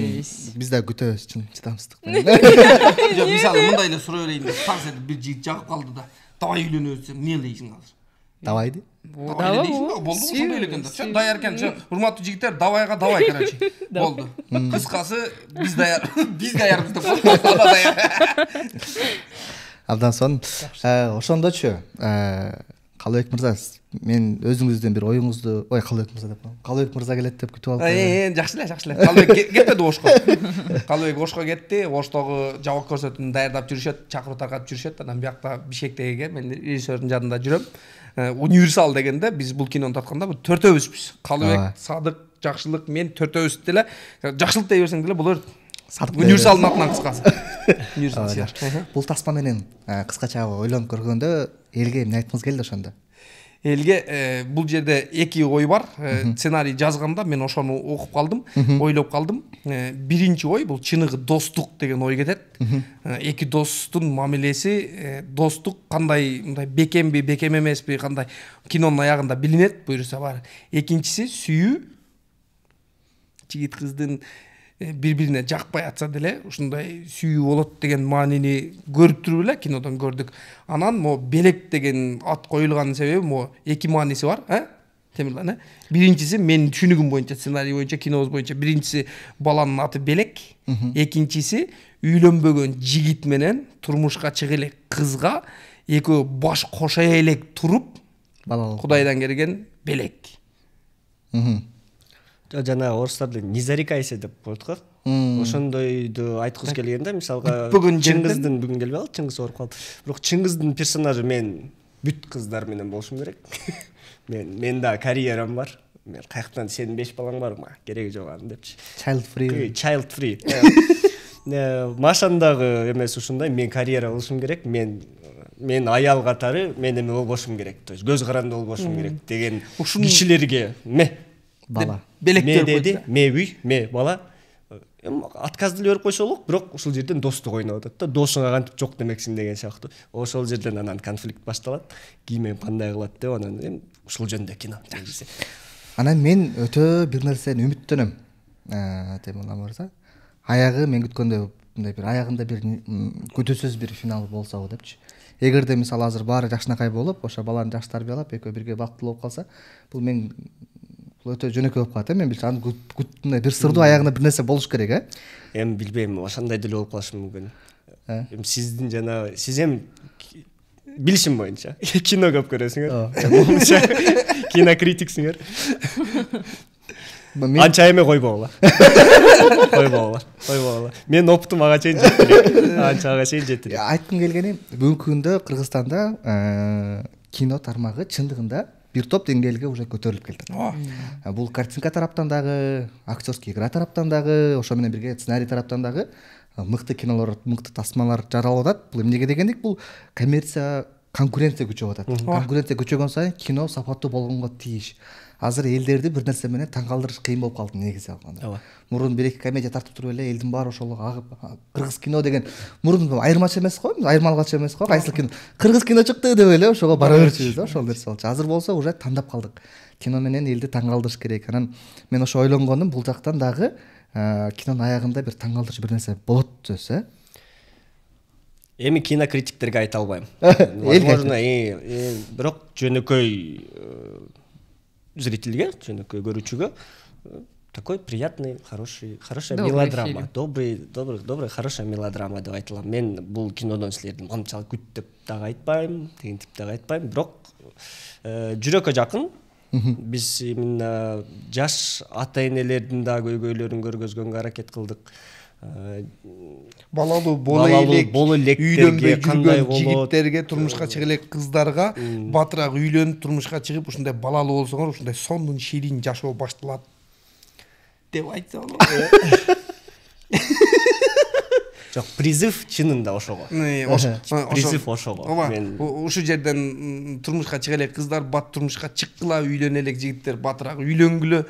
биз да күтөбүз чын чыдамсыздык жок мисалы мындай эле суроо берейин деп таң сетип бир жигит жагып калды да давай үйлөнөбүз десем эмне дейсиң азыр давайды давай дейсиң болду ошондой эле экен да все даяр экен все урматтуу жигиттер давайга давай короче болду кыскасы биз даярбыз деп болду ана даяр абдан сонун ошондочу Калыбек мырза мен өзүңүздөн бир оюңузду Калыбек мырза деп коем Калыбек мырза келет деп күтүп алып жакшы эле Калыбек кетпеди Ошко Калыбек Ошко кетти Оштогу жабык көрсөтүүнү даярдап жүрүшөт чакыруу таркатып жүрүшөт анан биякта Бишкектеги мен режиссердин жанында жүрөм универсал дегенде биз бул кинону тартканда бул төртөөбүзбүз Калыбек Садык Жакшылык мен төртөөбүз деле Жакшылык дей берсең деле болор универсалдын атынан кыскасы бул тасма менен кыскача ойлонуп көргөндө элге эмне айткыңыз келди ошондо элге бул жерде 2 ой бар сценарий жазганда мен ошону окуп калдым ойлоп калдым биринчи ой бул чыныгы достук деген ой кетет 2 достун мамилеси достук кандай мындай бекемби бекем эмеспи кандай кинонун аягында билинет буюрса бар экинчиси сүйүү жигит кыздын бири-бирине жакпай атса деле ушундай сүйүү болот деген маанини көрүп туруп эле кинодон көрдүк. Анан мо белек деген ат коюлганын себеби мо 2 мааниси бар, Темирлан. Биринчиси мен түшүнүгүм боюнча, сценарий боюнча, кинобуз боюнча биринчиси баланын аты Белек, экинчиси үйлөнбөгөн жигит менен турмушка чыга элек кызга экөө баш кошо элек туруп Кудайдан келген Белек. Жана орустарда незарекайся деп коет го. Ошондойду айткысы келген да, мисалга Чыңгыздын бүгүн келбей калды, Чыңгыз ооруп калды. Бирок Чыңгыздын персонажы мен бүт кыздар менен болушум керек. Мен да карьерам бар. Мен каяктан сенин 5 балаң барбы? Кереги жок аны депчи. Child free. Машандагы эмес ушундай, мен карьера кылышым керек. Мен аял катары мен эме болбошум керек. То есть көз каранды болбошум керек деген кишилерге бала. Ме деди, ме үй, ме бала. Отказды берип койсо болот, бирок ушул жерден достук ойноп атат да. Досуңа кантип жок демексиң деген сыяктуу. Ошол жерден анан конфликт башталат. Кийин кандай кылат деп анан ушул жөндө кино. Анан мен өтө бир нерседен үмүттөнөм. Темирлан мырза. Аягы мен күткөндөй мындай бир аягында бир күтүүсүз бир финал болсо депчи. Эгерде мисалы азыр баары жакшынакай болуп, ошо баланы жакшы тарбиялап, экөө бирге бактылуу болуп калса, бул мен өтө жөнөкөй болуп калат. Мен билсем аны мындай бир сырдуу аягында бир нерсе болуш керек, Эми билбейм, ошондой деле болуп калышы мүмкүн. Эми сиздин жана сиз эми билишим боюнча кино көп көрөсүңөр. Кинокритиксиңер. Анча эме койбогула. Койбогула. Мен оптум ага чейин жетти. Анчага чейин жетти. Айткым келгени бүгүнкү күндө Кыргызстанда кино тармагы чындыгында бир топ деңгээлге уже көтөрүлүп келди. Бул картинка тараптан дагы, актерский игра тараптан дагы, ошо менен бирге сценарий тараптан дагы мыкты кинолор, мыкты тасмалар жаралып атат. Бул эмнеге дегендик? Бул коммерция, конкуренция күчөп атат. Конкуренция күчөгөн сайын кино сапаттуу болгонго тийиш. Азыр элдерди бир нерсе менен таң калтырыш кыйын болуп калды негизи алганда. Мурун бир эки комедия тартып туруп эле элдин баары ошол агып кыргыз кино деген мурун айырмачы эмес го, айырмалгачы эмес го. Кайсыл кино кыргыз кино чыкты деп эле ошого бара берчүбүз да, ошол нерсе болчу. Азыр болсо уже тандап калдык. Кино менен элди таң калтырыш керек. Анан мен ошо ойлонгонум, бул жактан дагы кинонун аягында бир таң калтырыч бир нерсе болот сөз, Эми кинокритиктерге айта албайм. Возможно, бирок жөнөкөй зрительге, жөнөкөй көрүүчүгө такой приятный, хорошая мелодрама. Добрый, хорошая мелодрама деп айтылам. Мен бул кинодон силердин анчалык күт деп дагы айтпайм, деген тип дагы айтпайм, бирок жүрөккө жакын. Биз именно жаш ата-энелердин да көйгөйлөрүн көргөзгөнгө аракет кылдык. Балалуу боло элек, үйлөнбөй жүргөн жигиттерге, турмушка чыга элек кыздарга батыраак үйлөнүп турмушка чыгып, ушундай балалуу болсоңор, ушундай сондун ширин жашоо башталат деп айтса болот. Жок, призыв чынында ошого. Призыв ошого. Ушу жерден турмушка чыга элек кыздар бат турмушка чыккыла, үйлөнө элек жигиттер батыраак үйлөнгүлө.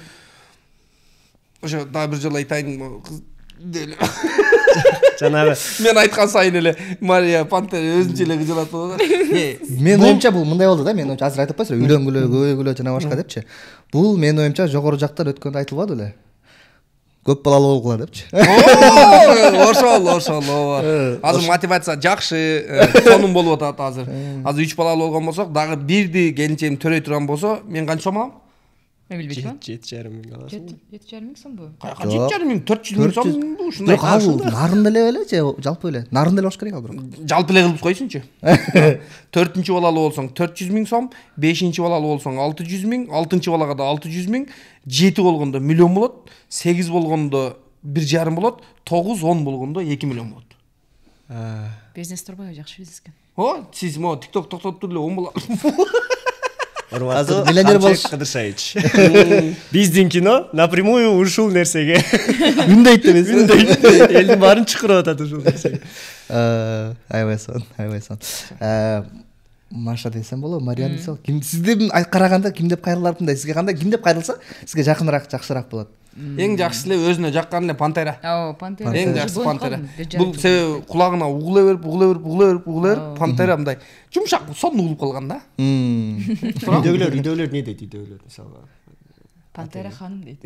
Ошо дагы бир жолу айтайын, жанагы мен айткан сайын эле Мария Пантер өзүнчө эле кыжылат болот. Мен оюмча бул мындай болду да, мен оюмча азыр айтып койсуңар, үйлөнгүлө, көйгүлө жана башка депчи. Бул мен оюмча жогору жактан өткөндө айтылбады беле? Көп балалуу болгула депчи. Ошол. Азыр мотивация жакшы, сонун болуп атат азыр. Азыр 3 балалуу болгон болсок, дагы бирди келинчегим төрөй турган болсо, мен канча сом алам? Мен билбейм. 7,5 миң аласың. 7,5 миң сомбу? 7,5 миң, 400 миң сом ушундай. Бирок ал нарын эле беле же жалпы эле? Нарын эле болуш керек ал бирок. Жалпы эле кылып койсунчу. 4-чү балалуу болсоң 400 миң сом, 5-чи балалуу болсоң 600 миң, 6-чы балага да 600 миң, 7 болгондо миллион болот, 8 болгондо 1,5 болот, 9-10 болгондо 2 миллион болот. Бизнес турбайбы, жакшы бизнес экен. Сиз мо TikTok токтотуп эле 10 болот. Азыр миллионер болуш Кыдыршевич. Биздин кино напрямую ушул нерсеге үндөйт эмес. Элдин баарын чыкырып атат ушул нерсеге. Айбайсон. Маша десем болобу, Мариан десем. Ким сиздин караганда ким деп кайрылар мындай? Сизге кандай, ким деп кайрылса, сизге жакыныраак, жакшыраак болот? Эң жакшысы эле өзүнө жаккан эле Пантера. Пантера. Эң жакшысы Пантера. Бул себеби кулагына угула берип, Пантера мындай жумшак, сонун угулуп калган да. Үйдөгүлөр не дейт, үйдөгүлөр мисалга? Пантера ханым дейт.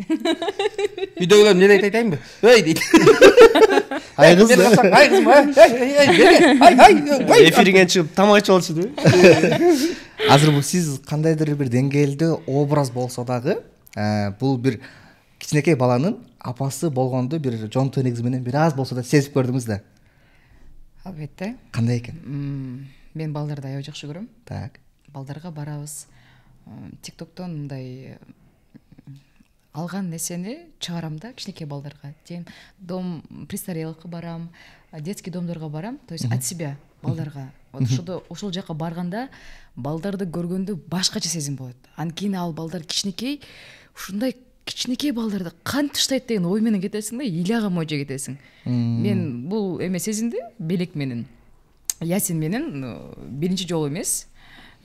Үйдөгүлөр не дейт айтайынбы? Эй дейт. Ай кыз. Ай кызым, ай. Эфириңен чыгып тамак ичип алчу деп. Азыр бул сиз кандайдыр бир деңгээлде образ болсо дагы, бул бир кичинекей баланын апасы болгондо бир жонту негизи менен бир аз болсо да сезип көрдүңүз да. Албетте. Кандай экен? Мен балдарды аябай жакшы көрөм. Так. Балдарга барабыз. TikToktон мындай алган нерсени чыгарам да кичинекей балдарга. Дом престарелыхка барам, детский домдорго барам, то есть от себя балдарга. Ошол жака барганда балдарды көргөндө башкача сезим болот. Анан кийин ал балдар кичинекей, ушундай кичинекей балдарды кантип таштайт деген ой менен кетесиң да, илага мойжо кетесиң. Мен бул эме сезимди белек менен, Ясин менен биринчи жолу эмес.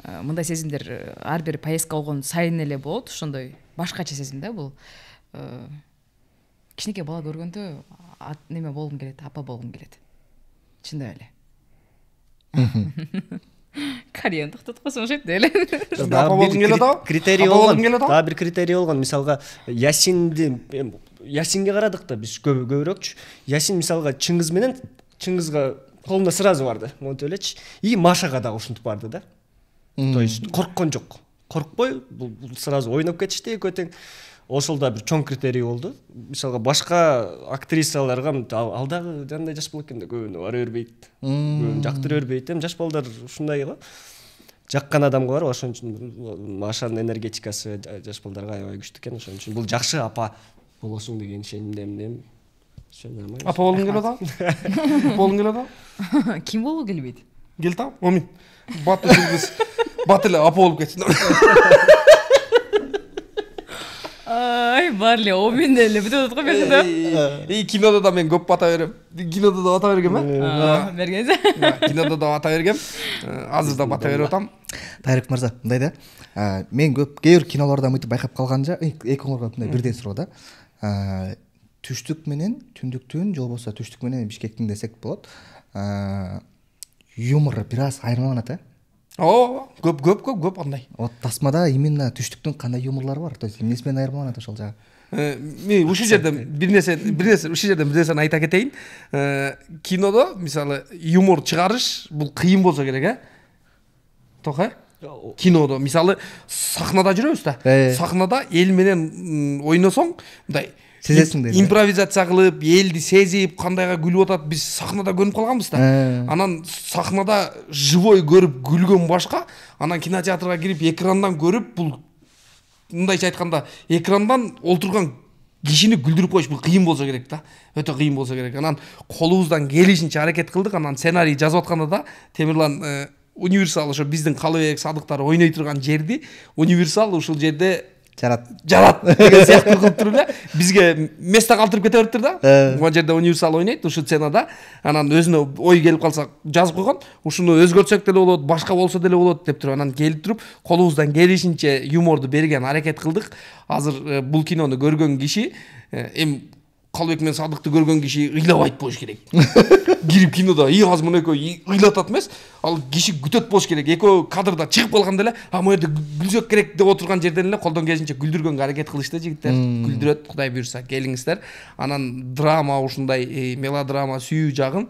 Мындай сезимдер ар бир поездка болгон сайын эле болот, ошондой башкача сезим да бул. Кичинекей бала көргөндө неме болгум келет, апа болгум келет. Чындап эле. Карьераны токтотуп койсоң окшойт эле. Критерий болгон. Дагы бир критерий болгон. Мисалга Ясинге карадык да биз көбүрөөкчү. Ясин мисалга Чыңгыз менен Чыңгызга колунда сразу барды. Монтип элечи. И Машага дагы ушинтип барды да. То есть корккон жок. Коркпой, бул сразу ойноп кетишти экөө тең. ошол да бир чоң критерий болду. Мисалга башка актрисаларга ал дагы жандай жаш болот экен да көбүнө бара бербейт. Көбүн жактыра бербейт. Эми жаш балдар ушундай го. Жаккан адамга бар, ошон үчүн Машанын энергетикасы жаш балдарга аябай күчтүү экен. Ошон үчүн бул жакшы апа болосуң деген ишенимдемин. Апа болгуң келет атам? Болгуң келет атам? Ким болуу келбейт? Кел та, Омин. Бат эле бат эле апа болуп кетсин. Ай, барлы Омин эле бүтөт го бекде. Кинодо да мен көп бата берем. Кинодо да бата бергем, Бергенсиз. Кинодо да бата бергем. Азыр да бата берип атам. Тайрык мырза, мындай да. Мен көп кээ бир кинолордо мынтип байкап калганжа, экөөңөргө мындай бирден суроо да. Түштүк менен түндүктүн, же болбосо түштүк менен Бишкектин десек болот. Юмор бир аз айырмаланат, Көп андай. Вот тасмада именно түштүктүн кандай юморлору бар? То есть эмнеси менен айырмаланат ошол жагы? Мен ушул жерден бир нерсени айта кетейин. Кинодо мисалы юмор чыгарыш бул кыйын болсо керек, Тока? Кинодо мисалы сахнада жүрөбүз да. Сахнада эл менен ойносоң, мындай сезесиң дейм. Импровизация кылып, элди сезип, кандайга күлүп атат, биз сахнада көрүнүп калганбыз да. Анан сахнада живой көрүп күлгөн башка, анан кинотеатрга кирип экрандан көрүп, бул мындайча айтканда экрандан олтурган кишини күлдүрүп коюш бул кыйын болсо керек да. Өтө кыйын болсо керек. Анан колубуздан келишинче аракет кылдык. Анан сценарий жазып атканда да Темирлан Универсал ошо биздин Калыбек Садыктар ойной турган жерди Универсал ушул жерде жарат деген сыяктуу кылып туруп эле бизге место калтырып кете бериптир да. Ошол жерде Универсал ойнойт ушул сценада. Анан өзүнө ой келип калса жазып койгон. Ушуну өзгөртсөк деле болот, башка болсо деле болот деп туруп анан келип туруп колубуздан келишинче юморду берген аракет кылдык. Азыр бул кинону көргөн киши эми Калыбек менен Садыкты көргөн киши ыйлабайт болуш керек. Кирип кинода азыр мына экөө ыйлатат эмес, ал киши күтөт болуш керек. Экөө кадрда чыгып калганда эле, могу жерде күлсөк керек деп отурган жерден эле колдон келишинче күлдүргөнгө аракет кылышты жигиттер. Күлдүрөт, Кудай буйрса, келиңиздер. Анан драма ушундай мелодрама сүйүү жагын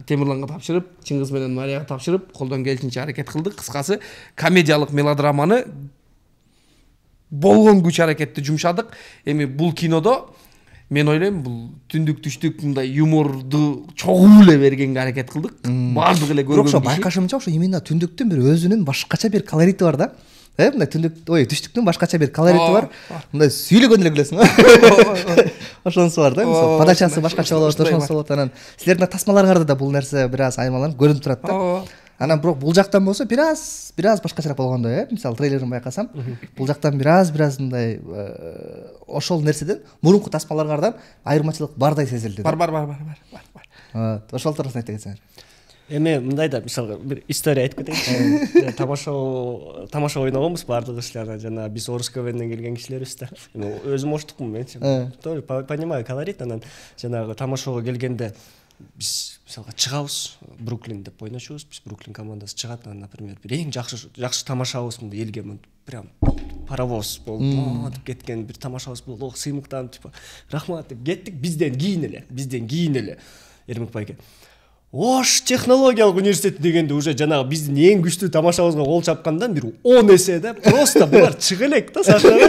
Темирланга тапшырып, Чыңгыз менен Марияга тапшырып, колдон келишинче аракет кылдык. Кыскасы, комедиялык мелодраманы болгон күч аракетти жумшадык. Эми бул кинодо мен ойлойм бул түндүк түштүк мындай юморду чогуу эле бергенге аракет кылдык. Баардык эле көргөн киши. Ошо байкашымча ошо именно түндүктүн бир өзүнүн башкача бир колорити бар да. Мындай түштүктүн башкача бир колорити бар. Мындай сүйлөгөн эле күлөсүң. Ошонусу бар да. Мисалы подачасы башкача болот, ошонусу болот. Анан силердин тасмаларыңарда да бул нерсе бир аз айырмаланып көрүнүп турат да. Анан бирок бул жактан болсо бир аз башкачараак болгондой, Мисалы трейлерин байкасам, бул жактан бир аз мындай ошол нерседен мурунку тасмалардан айырмачылык бардай сезилди. Бар. Ошол туурасында айта кетсеңер. Эми мындай да, мисалга бир история айтып кетейин. Тамаша ойногонбуз баардык кишилер, жана биз Орус КВНден келген кишилербиз да. Өзүм оштукмун мен. Тоже понимаю колорит. Анан жанагы тамашага келгенде биз мисалга чыгабыз, Бруклин деп ойночубуз. Биз Бруклин командасы чыгат, например, бир эң жакшы тамашабыз мындай элге прям паровоз болуп деп кеткен бир тамашабыз болду. Сыймыктанып типа рахмат деп кеттик. Бизден кийин эле Эрмек байке Ош технологиялык университети дегенде уже жанагы биздин эң күчтүү тамашабызга кол чапкандан бир 10 эсе да, просто булар чыга элек да сахнага.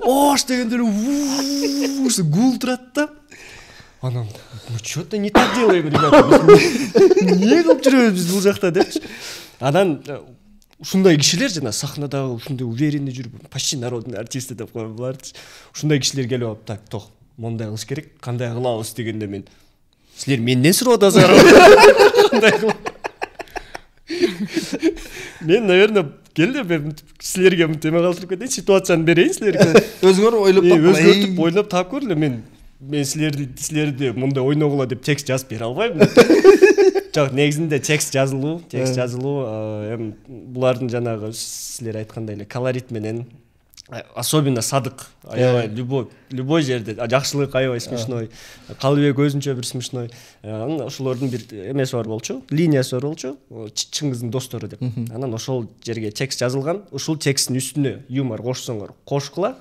Ош дегенде эле гул турат да. Анан мы что-то не так делаем, ребята. Не кылып жүрөбүз биз бул жакта депчи. Анан ушундай кишилер жана сахнадагы ушундай уверенный жүрүп, почти народный артисти деп коет буларчы. Ушундай кишилер келип алып, так, тох, мондай кылыш керек, кандай кылабыз дегенде мен силер менден сурап атасыңар. Кандай кылып? Мен, наверное, келди мен силерге теме калтырып кетейин, ситуацияны берейин силерге. Өзүңөр ойлоп таап көрүлө. Мен силерди мындай ойногула деп текст жазып бере албайм. Жок, негизинде текст жазылуу, эми булардын жанагы силер айткандай эле колорит менен, особенно Садык, аябай любой жерде жакшылык аябай смешной, Калыбек өзүнчө бир смешной. Ошолордун бир эмеси бар болчу, линиясы бар болчу, Чыңгыздын достору деп. Анан ошол жерге текст жазылган, ушул тексттин үстүнө юмор кошсоңор кошкула,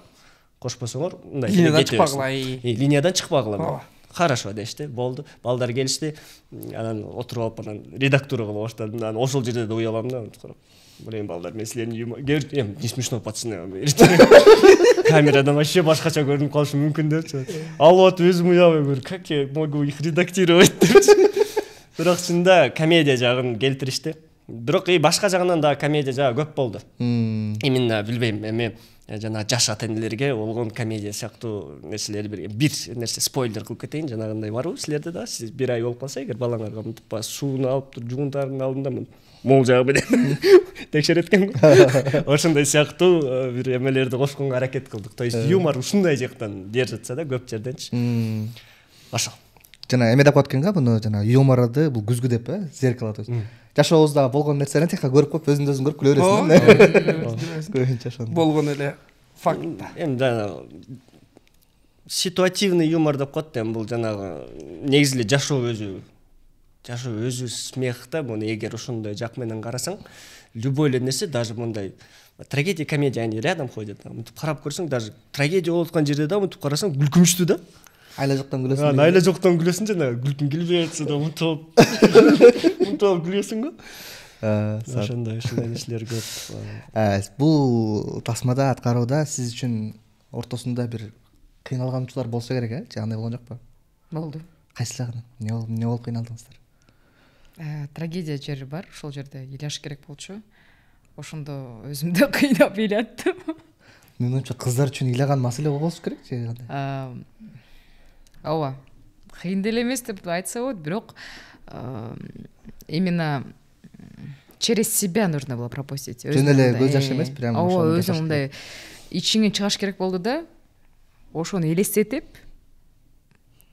кошпосоңор мындай линиядан чыкпагыла. Линиядан чыкпагыла. Хорошо дешти, болду. Балдар келишти. Анан отуруп алып анан редактура кыла баштадым. Анан ошол жерде да уялам да. Блин, балдар, мен силердин юмор не смешно, пацаны. Камерадан вообще башкача көрүнүп калышы мүмкүн депчи. Алып атып өзүм уябай как я могу их редактировать депчи. Бирок чында комедия жагын келтиришти. Бирок башка жагынан да комедия жагы көп болду. Именно билбейм, эми жана жаш ата-энелерге болгон комедия сыяктуу нерселерди бир нерсе спойлер кылып кетейин, жанагындай барбы силерде да, сиз бир ай болуп калса эгер балаңарга мынтип сууну алып туруп жугунтардын алдында мол жагы менен текшерет экен го. Ошондой сыяктуу бир эмелерди кошконго аракет кылдык. То есть юмор ушундай жактан держится да, көп жерденчи. Ошол. Жана эме деп коет экен го, буну жана юморду бул күзгү деп, зеркало. То есть жашообузда болгон нерсени тек көрүп коюп, өзүңдү өзүң көрүп күлө бересиң. Көбүнчө ошондой. Болгон эле факт. Эми жанагы ситуативный юмор деп коет, эми бул жанагы негизи эле жашоо өзү смех да. Муну эгер ошондой жак менен карасаң, любой эле нерсе, даже мындай трагедия, комедия они рядом ходят. Мынтип карап көрсөң, даже трагедия болуп аткан жерде да мынтип карасаң күлкүнчтүү да. Айла жоктон күлөсүң. Айла жоктон күлөсүң, жана күлкүң келбей атса да мынтип күлөсүң го. Ошондой нерселер көп. Бул тасмада аткарууда сиз үчүн ортосунда бир кыйналганчылар болсо керек, э? Же андай болгон жокпу? Болду. Кайсыларын? Эмне болуп кыйналдыңыздар? Трагедия жери бар, ошол жерде ыйлаш керек болчу. Ошондо өзүмдү кыйнап ыйлаттым. Менин оюмча кыздар үчүн ыйлаган маселе болбош керек же кандай? Ооба. Кыйын деле эмес деп айтса болот, бирок именно через себя нужно было пропустить. Жөн эле көз жаш эмес, прямо ооба, өзүм мындай ичиңен чыгаш керек болду да. Ошону элестетип,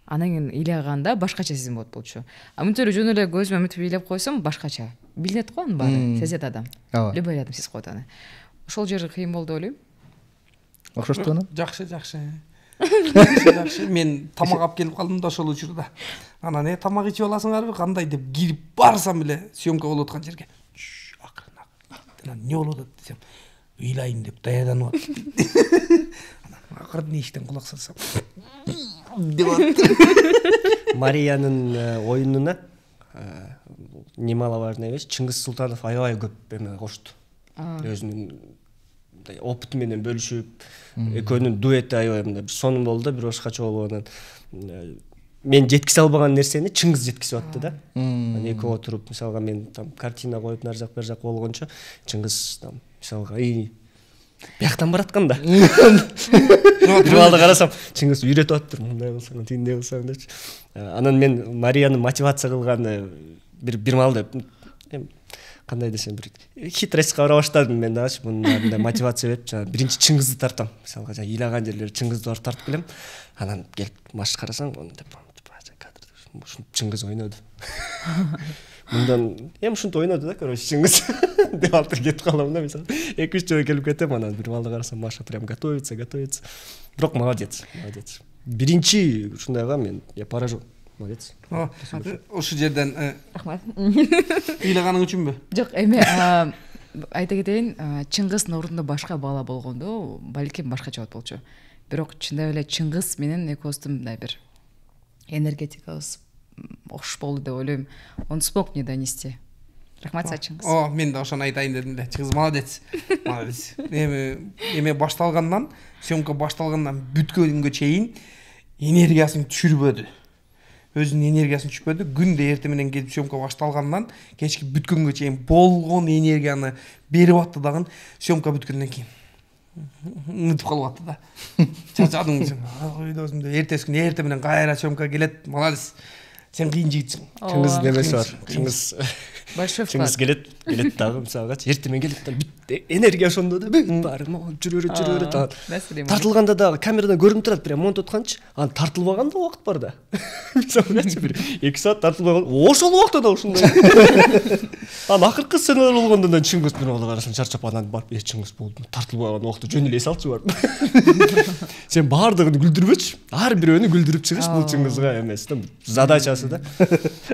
анан кийин ыйлаганда башкача сезим болот болчу. А мынтип эле жөн эле көзүмө мынтип ыйлап койсом, башкача. Билинет го анын баары, сезет адам. Любой адам сезип коет аны. Ошол жери кыйын болду ойлойм. Окшошту аны? Жакшы. Мен тамак алып келип калдым да ошол учурда. Анан тамак ичип аласыңарбы, кандай деп кирип барсам эле съемка болуп аткан жерге. Акырын. Не болуп атат десем, ыйлайын деп даярданып атып. Анан акырын иштен кулак салсам. Деп атты. Мариянын оюнуна немаловажный эмес, Чыңгыз Султанов аябай көп эме кошту. Өзүнүн опыты менен бөлүшүп, экөөнүн дуэти аябай мындай бир сонун болду, бир башкача болду. Мен жеткизе албаган нерсени Чыңгыз жеткизип атты да. Экөө отуруп, мисалга мен там картина коюп нар жак бер жак болгончо, Чыңгыз там мисалга бияктан бараткан да. Бир балды карасам, Чыңгыз үйрөтүп аттыр, мындай кылсаң, тиндей кылсаң депчи. Анан мен Марияны мотивация кылганы бир малда кандай десем, бир хитростка бара баштадым мен дагычы, мындай мотивация берип, жана биринчи Чыңгызды тартам. Мисалга жана ыйлаган жерлери Чыңгызды барып тартып келем. Анан келип маш карасаң, Чыңгыз ойноду. Мындан эми ушинтип ойноду да, короче, Чыңгыз деп алып кетип калам да, мисалы. 2-3 жолу келип кетем, анан бир балды карасам, Маша прям готовится. Бирок молодец. Биринчи ушундайга мен я поражен. Молодец. Ошол жерден рахмат. Ыйлаганың үчүнбү? Жок, эми айта кетейин, Чыңгыздын ордунда башка бала болгондо, балким башкача болот болчу. Бирок чындап эле Чыңгыз менен экөөбүздүн мындай бир энергетикабыз окшош болду деп ойлойм. Он смог мне донести. Рахмат Чыңгыз. Мен да ошону айтайын дедим да. Чыңгыз молодец. Эме башталгандан, съемка башталгандан бүткөнгө чейин энергиясын түшүрбөдү. Өзүнүн энергиясын түшүрбөдү. Күндө эрте менен келип съемка башталгандан кечки бүткөнгө чейин болгон энергияны берип атты дагы, съемка бүткөндөн кийин унутуп калып атты да. Чачадың сен. Өзүмдө эртеси күнү эрте менен кайра съемка келет. Молодец. Сен кыйын жигитсиң. Чыңгыз демеси бар. Чыңгыз келет дагы мисалга эрте менен келет. Энергия ошондо да баары жүрө тартылганда дагы камерадан көрүнүп турат, прям монтоп атканчы. Анан тартылбаганда убакыт бар да. Мисалгачы бир 2 саат тартылбаган. Ошол убакта да ушундай. Анан акыркы сценалар болгондон Чыңгыз бир балды карасам чарчап, анан барып Чыңгыз болду. Тартылбаган убакта жөн эле салчу бар. Сен баардыгын күлдүрбөчү. Ар бирөөнү күлдүрүп чыгыш бул Чыңгызга эмес да. Задачасы да.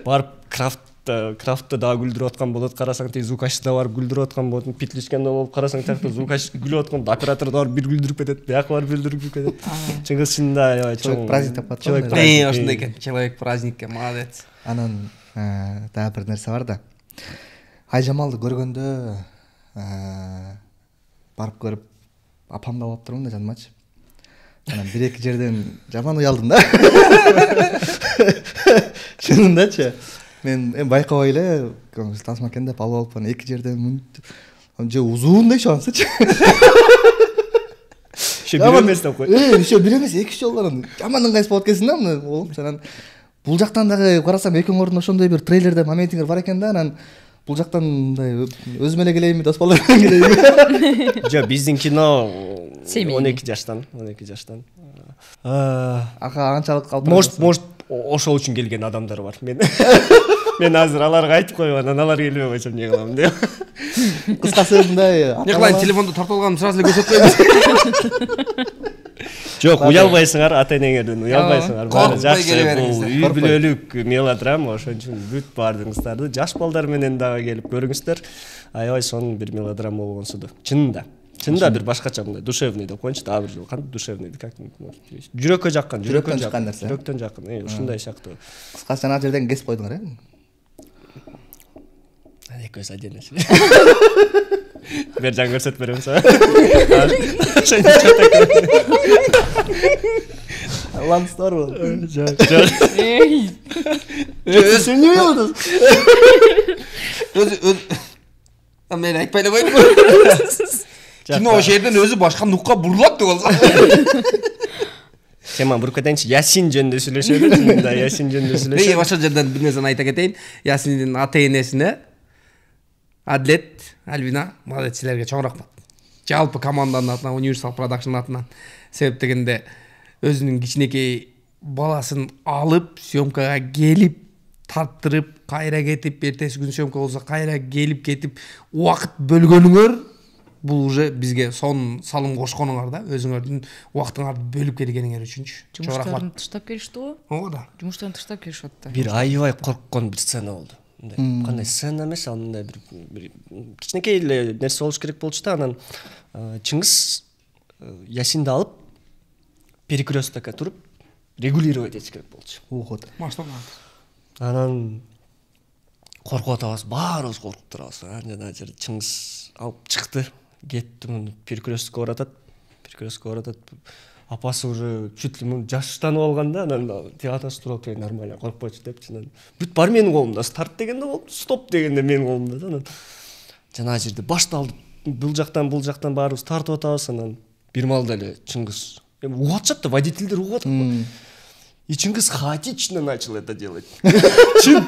Барып Крафтты дагы күлдүрүп аткан болот, карасаң тиги звукачты да барып күлдүрүп аткан болот, Петличкенде болуп карасаң тиякта звукач күлүп аткан, оператор да барып бир күлдүрүп кетет, бияка барып күлдүрүп кетет. Чыңгыз чында аябай чоң праздник деп атат. Ошондой экен, человек праздникке, молодец. Анан дагы бир нерсе бар да. Айжамалды көргөндө барып көрүп апамды алып турмун да жанымачы. Анан 1-2 жерден жаман уялдым да. Чынындачы. Мен байкабай эле тасма экен деп алып алып 2 жерден же узуундай шансычы. Еще бир эмес деп кой. Еще бир эмес 2 жолдон жаман ыңгайсыз болуп кетсин да муну болуп. Анан бул жактан дагы карасам экөөңөрдүн ошондой бир трейлерде моментиңер бар экен да. Анан бул жактан мындай өзүм эле келейинби, доспалар менен келейинби? Жок, биздин кино 12 жаштан. Ака анчалык калп. Может ошол үчүн келген адамдар бар. Мен азыр аларга айтып коюп, анан алар келбей койсом эмне кылам деп. Кыскасы мындай. Не кылайын, телефонду тартып алганымды сразу эле көрсөтпөйбүз. Жок, уялбайсыңар, ата-энеңерден уялбайсыңар. Баары жакшы, бул үй бүлөлүк мелодрама, ошон үчүн бүт баардыгыңыздарды жаш балдар менен дагы келип көрүңүздөр. Аябай сонун бир мелодрама болгонсуду. Чынында бир башкача мындай душевный деп коеюнчу, дагы бир кантип душевный, как жүрөккө жаккан, жүрөктөн жаккан, ушундай сыяктуу. Кыскасы жана жерден кесип койдуңар, Экөөбүз аденеши. Бер жан көрсөтүп берем сага. Ланстар бол. Жок. Сен эмне болдуң? Мен айтпай эле койдум. Кино жерден өзү башка нукка бурулат деп алган. Сен мага буруп кетейинчи, Ясин жөнүндө сүйлөшөбүз. Мында Ясин жөнүндө сүйлөшөбүз. Мен башка жерден бир нерсени айта кетейин. Ясиндин ата-энесине Адлет, Альбина, молодец, силерге чоң рахмат. Жалпы команданын атынан, Universal Production атынан. Себеп дегенде өзүнүн кичинекей баласын алып, съемкага келип, тарттырып, кайра кетип, эртеси күн съемка болсо кайра келип кетип, убакыт бөлгөнүңөр, бул уже бизге сонун салым кошконуңар да, өзүңөрдүн убактыңарды бөлүп келгениңер үчүнчү. Чоң рахмат. Жумуштарын таштап келишти го? Ооба да. Жумуштарын таштап келишип атты. Бир аябай корккон бир сцена болду. Кандай сцена эмес, ал мындай бир кичинекей эле нерсе болуш керек болчу да. Анан Чыңгыз Ясинди алып перекресткке туруп регулировать этиш керек болчу. Ухот. Анан коркуп атабыз, баарыбыз коркуп турабыз. Жана жер Чыңгыз алып чыкты, кетти, муну перекресткке оратат. Апасы уже чуть ли жаштанып алган да, анан театрда туруп нормально коркпойчу депчи. Бүт бар менин колумда, старт дегенде болду, стоп дегенде менин колумда да. Анан жана жерде башталды, бул жактан баарыбыз тартып атабыз. Анан бир маалда эле Чыңгыз угуп атышат да, водительдер угуп атат. И Чыңгыз хаотично начал это делать. Чын.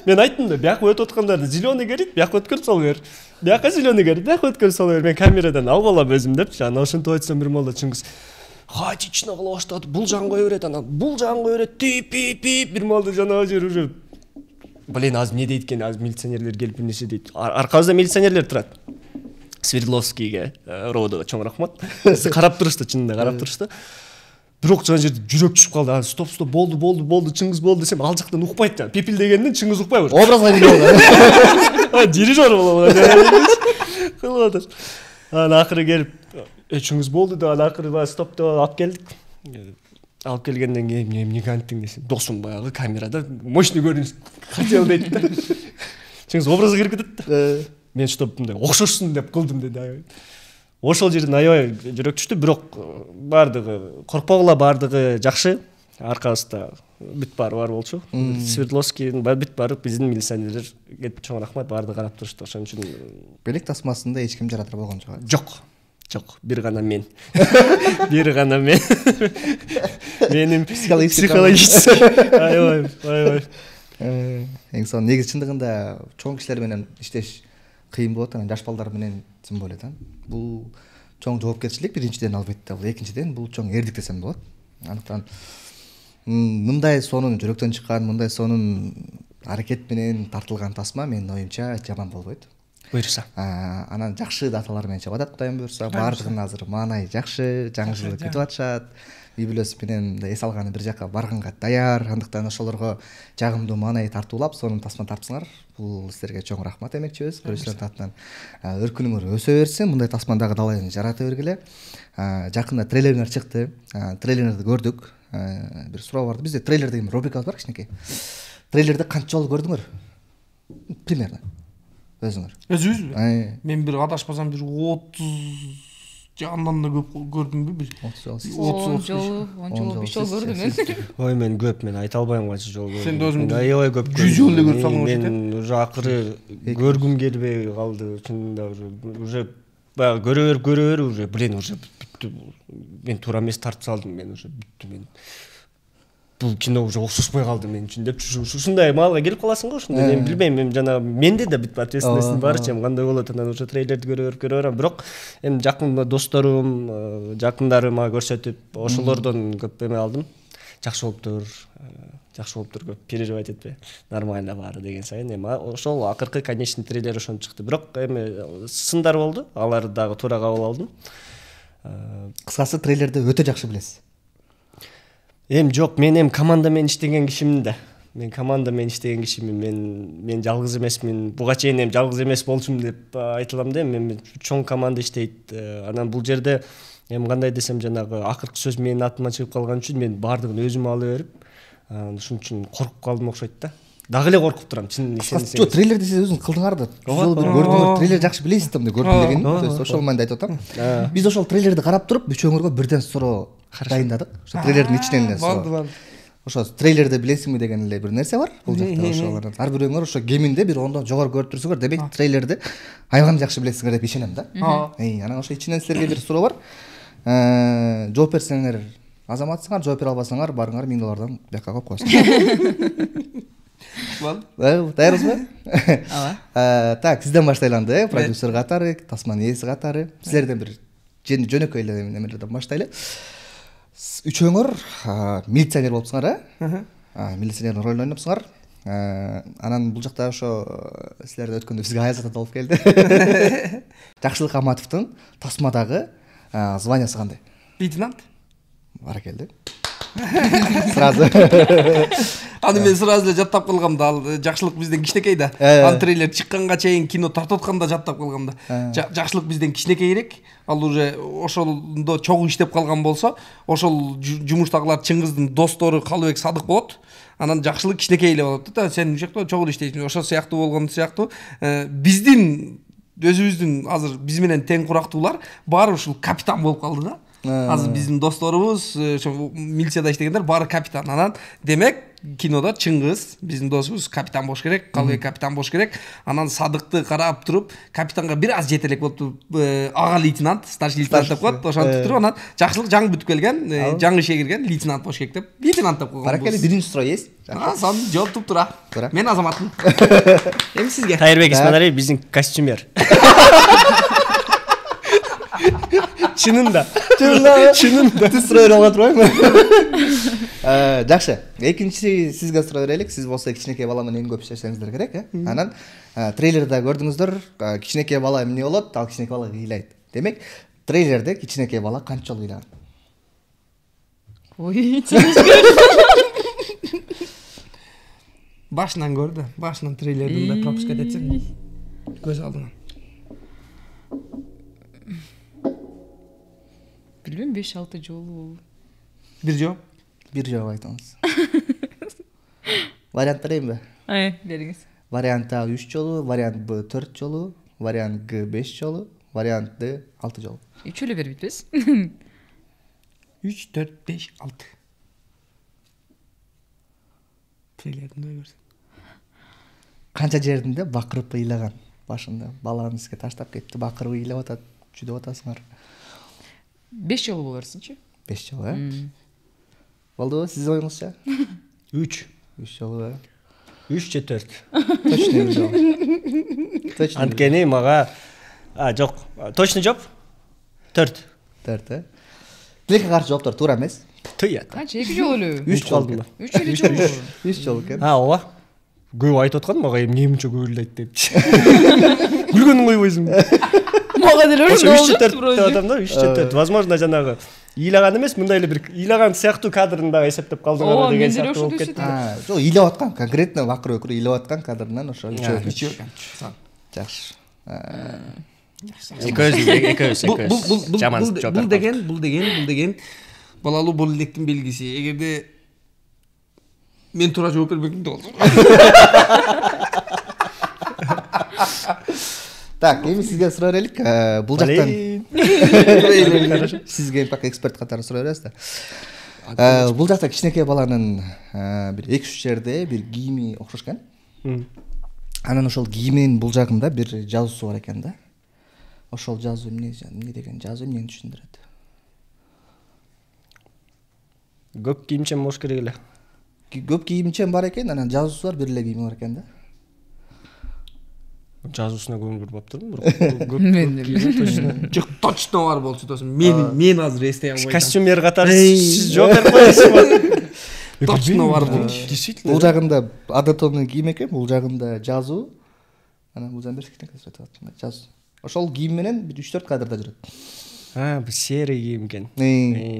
Мен айттым да, бияка өтүп аткандарды зеленый горит, бияка өткөрүп салып бер. Бияка зеленый горит, бияка өткөрүп салып бер. Мен камерадан алып алам өзүм депчи. Анан ошентип айтсам бир маалда Чыңгыз хаотично кыла баштады. Бул жагга өрөт, анан бул жагга өрөт, тип бир маалда жанагы жер уже. Блин, азыр эмне дейт экен, азыр милиционерлер келип эмнесе дейт. Аркабызда милиционерлер турат. Свердловскийге, Родого чоң рахмат. Карап турушты, чынында карап турушты. Бирок жана жерде жүрөк түшүп калды. Стоп, болду, Чыңгыз болду десем, ал жактан укпайт жана. Пепил дегенден Чыңгыз укпай баштады. Образга кирип Дирижер болуп кылып атат. Анан акыры келип, Чыңгыз болду деп, акыры стоп деп алып келдик. Алып келгенден кийин эмне канттың десем, досум баягы камерада мощный көрүнүш хотел дейт да. Чыңгыз образга кирип кетет. Мен чтоб мындай окшошсун деп кылдым деди. Ошол жерден аябай жүрөк түштү, бирок бардыгы коркпогула, бардыгы жакшы. Аркабызда бүт баары бар болчу. Свердловскийдин бүт баары биздин милиционерлер кетип чоң рахмат, баарды карап турушту. Ошон үчүн белек тасмасында эч ким жаратыр болгон жок. Жок, бир гана мен. Менин психологический. Аябай. Эң сонун негизи чындыгында чоң кишилер менен иштеш кыйын болот, анан жаш балдар менен тим болот. Бул чоң жоопкерчилик биринчиден, албетте. Бул экинчиден бул чоң эрдик десем болот. Андыктан мындай сонун жүрөктөн чыккан, мындай сонун аракет менен тартылган тасма менин оюмча жаман болбойт. Буйрса. Анан жакшы даталар менен чыгып атат, Кудайым буйрса. Баардыгын азыр маанай жакшы, жаңы жыл кетип атышат. Үй бүлөсү менен эс алганы бир жакка барганга даяр. Андыктан ошолорго жагымдуу маанай тартуулап, сонун тасма тарпсыңар. Бул силерге чоң рахмат демекчибиз. Көрүүчүлөрдүн атынан өркүнүңөр өсө берсин, мындай тасманы дагы далайын жарата бергиле. Жакында трейлериңер чыкты. Трейлерди көрдүк. Бир суроо барды. Бизде трейлер деген рубрикабыз бар кичинекей. Трейлерди канча жолу көрдүңөр? Примерно. өзүңөр? Өзүбүзбү? Мен бир адашпасам бир 30 жандан да көп көрдүмбү бир 10 жолу 5 жолу көрдүм мен. Ой, мен көп, мен айта албайм канча жолу көрдүм. Сен өзүң аябай көп 100 жолу көрүп салган болчу. Мен уже акыры көргүм келбей калды. Чынында уже баягы көрө берип уже уже бүттү. Мен туура эмес тартып салдым, мен уже бүттү мен. Бул кино уже окшошпой калды мен үчүн деп ушундай маалга келип каласың го. Ошондо мен билбейм, мен жана менде да бүт ответственность барчы, кандай болот, анан уже трейлерди көрө берем. Бирок эми жакын досторум, жакындарыма көрсөтүп, ошолордон көп эме алдым. Жакшы болуптур, көп переживать этпе, нормально баары деген сайын. Эми ошол акыркы конечный трейлер ошондо чыкты. Бирок эми сындар болду, аларды дагы туура кабыл алдым. Кыскасы трейлерди өтө жакшы билесиз. Жок, мен команда менен иштеген кишимин да. Мен команда менен иштеген кишимин, мен жалгыз эмесмин. Буга чейин жалгыз эмес болчумун деп айтылам да. Мен чоң команда иштейт. Анан бул жерде кандай десем, жанагы акыркы сөз менин атыма чыгып калган үчүн мен баардыгын өзүм алып берип, ошон үчүн коркуп калдым окшойт да. Дагы эле коркуп турам, чын ишенсеңиз. Жок, трейлерди сиз өзүңүз кылдыңар да. Жол бир көрдүңөр, трейлер жакшы билесиз да, көрдүм деген. То есть ошол маанайда айтып атам. Биз ошол трейлерди карап туруп, үчөөңөргө бирден суроо дайындадык. Ошо трейлердин ичинен эле суроо. Ошо трейлерди билесиңби деген эле бир нерсе бар. Бул жакта ошолордон ар бирөөңөр ошо кеминде бир 10дон жогору көрүп турсуңар, демек трейлерди аябаган жакшы билесиңер деп ишенем да. Анан ошо ичинен силерге бир суроо бар. Жооп берсеңер азаматсыңар, жооп бере албасаңар барыңар $1000 бияка коюп коесуңар. Даярсызбы? Ооба. Так, сизден баштайлы, продюсер катары, тасманын ээси катары. Силерден бир жөнөкөй эле немелерден баштайлы. Үчөөңөр милиционер болупсуңар, милиционердин ролун ойнопсуңар. Анан бул жакта ошо силерде өткөндө бизге Аязат болуп келди. Жакшылык Аматовдун Тасмадагы званиясы кандай? Лейтенант. Баракелди. Сразу. Аны мен сразу эле жаттап калгам да, ал жакшылык бизден кичинекей да. Ан трейлер чыкканга чейин кино тартып атканда жаттап калгам да. Жакшылык бизден кичинекейирээк. Ал уже ошондо чогуу иштеп калган болсо, ошол жумуштагылар Чыңгыздын достору Калыбек Садык болот. Анан жакшылык кичинекей эле болот да. Сен ушакта чогуу иштейсиң. Ошол сыяктуу болгон сыяктуу биздин өзүбүздүн азыр биз менен тең курактуулар баары ушул капитан болуп калды да. Азыр биздин досторубуз, ошо милицияда иштегендер баары капитан. Анан демек кинодо Чыңгыз биздин досубуз капитан болуш керек, Калыбек капитан болуш керек. Анан Садыкты карап туруп, капитанга бир аз жетелек болуптур. Ага лейтенант, старший лейтенант деп коет. Ошентип туруп анан жакшылык жаңы бүтүп келген, жаңы ишке кирген лейтенант болуш керек деп лейтенант деп койгон. Баракелде, биринчи суроо есть. Сан жооп тура. Мен азаматмын. Эми сизге. Тайырбек Исманалиев биздин костюмер. Чынында. Түз суроо алга турбайбы? Жакшы. Экинчи сизге суроо берелик. Сиз болсо кичинекей бала менен көп иштесеңиздер керек, Анан трейлерде көрдүңүздөр, кичинекей бала эмне болот, ал кичинекей бала ыйлайт. Демек, трейлерде кичинекей бала канча жолу ыйлаган? Ой, башынан көрдү. Башынан трейлердин да пропускать этсең. Көз алдынан. Билбейм, 5-6 жолу. Бир жооп. Бир жооп айтыңыз. Вариант берейинби? Бериңиз. Вариант А 3 жолу, вариант Б 4 жолу, вариант Г 5 жолу, вариант Д 6 жолу. Үчөө эле бербейбиз. 3, 4, 5, 6. Трейлердин ой көрсөң. Канча жеринде бакырып ыйлаган башында? Баланы сизге таштап кетти, бакырып ыйлап атат, жүдөп атасыңар. 5 жолу болорсунчу. 5 жолу, Болдубу, сиздин оюңузча? 3 жолу, 3 же 4. Точно 3 жолу. Точно. Анткени мага жок, точно жооп 4. 4, Тилекке каршы жооптор туура эмес. Туят. Канча 2 жолу эле? 3 жолу. 3 эле жолу. 3 жолу экен. Ооба. Көп айтып аткан мага эмнеминче көбүлдайт депчи. Күлгөнүн койбойсуң. Мага деле ошо 3 же 4 деп атам да, 3 же 4. Возможно, жанагы ыйлаган эмес, мындай эле бир ыйлаган сыяктуу кадрын дагы эсептеп калдыңар деген сыяктуу болуп кетти. Жок, ыйлап аткан, конкретно бакыр өкүрү ыйлап аткан кадрынан ошо 3 экен. Жакшы. Бул деген балалуу болуу электин белгиси. Эгерде мен туура жооп бербегенде болду. Так, эми сизге сурай берелик. Бул жактан сизге пак эксперт катары сурай беребиз да. Бул жакта кичинекей баланын бир 2-3 жерде бир кийими окшош экен. Анан ошол кийиминин бул жагында бир жазуусу бар экен да. Ошол жазуу эмне деген жазуу эмнени түшүндүрөт? Көп кийимчен болуш керек эле. Көп кийимчен бар экен, анан жазуусу бар, бир эле кийими бар экен да. Жазуусуна көңүл буруп аптырмын, бирок точно. Жок, точно бар болчу досум. Мен азыр эстей албайм. Костюмер катары сиз жооп берип коесузбу? Точно бар болчу. Действительно. Бул жагында адатомный кийим экен, бул жагында жазуу. Анан бул жагында жазуу. Ошол кийим менен бир 3-4 кадрда жүрөт. Бул серый кийим экен.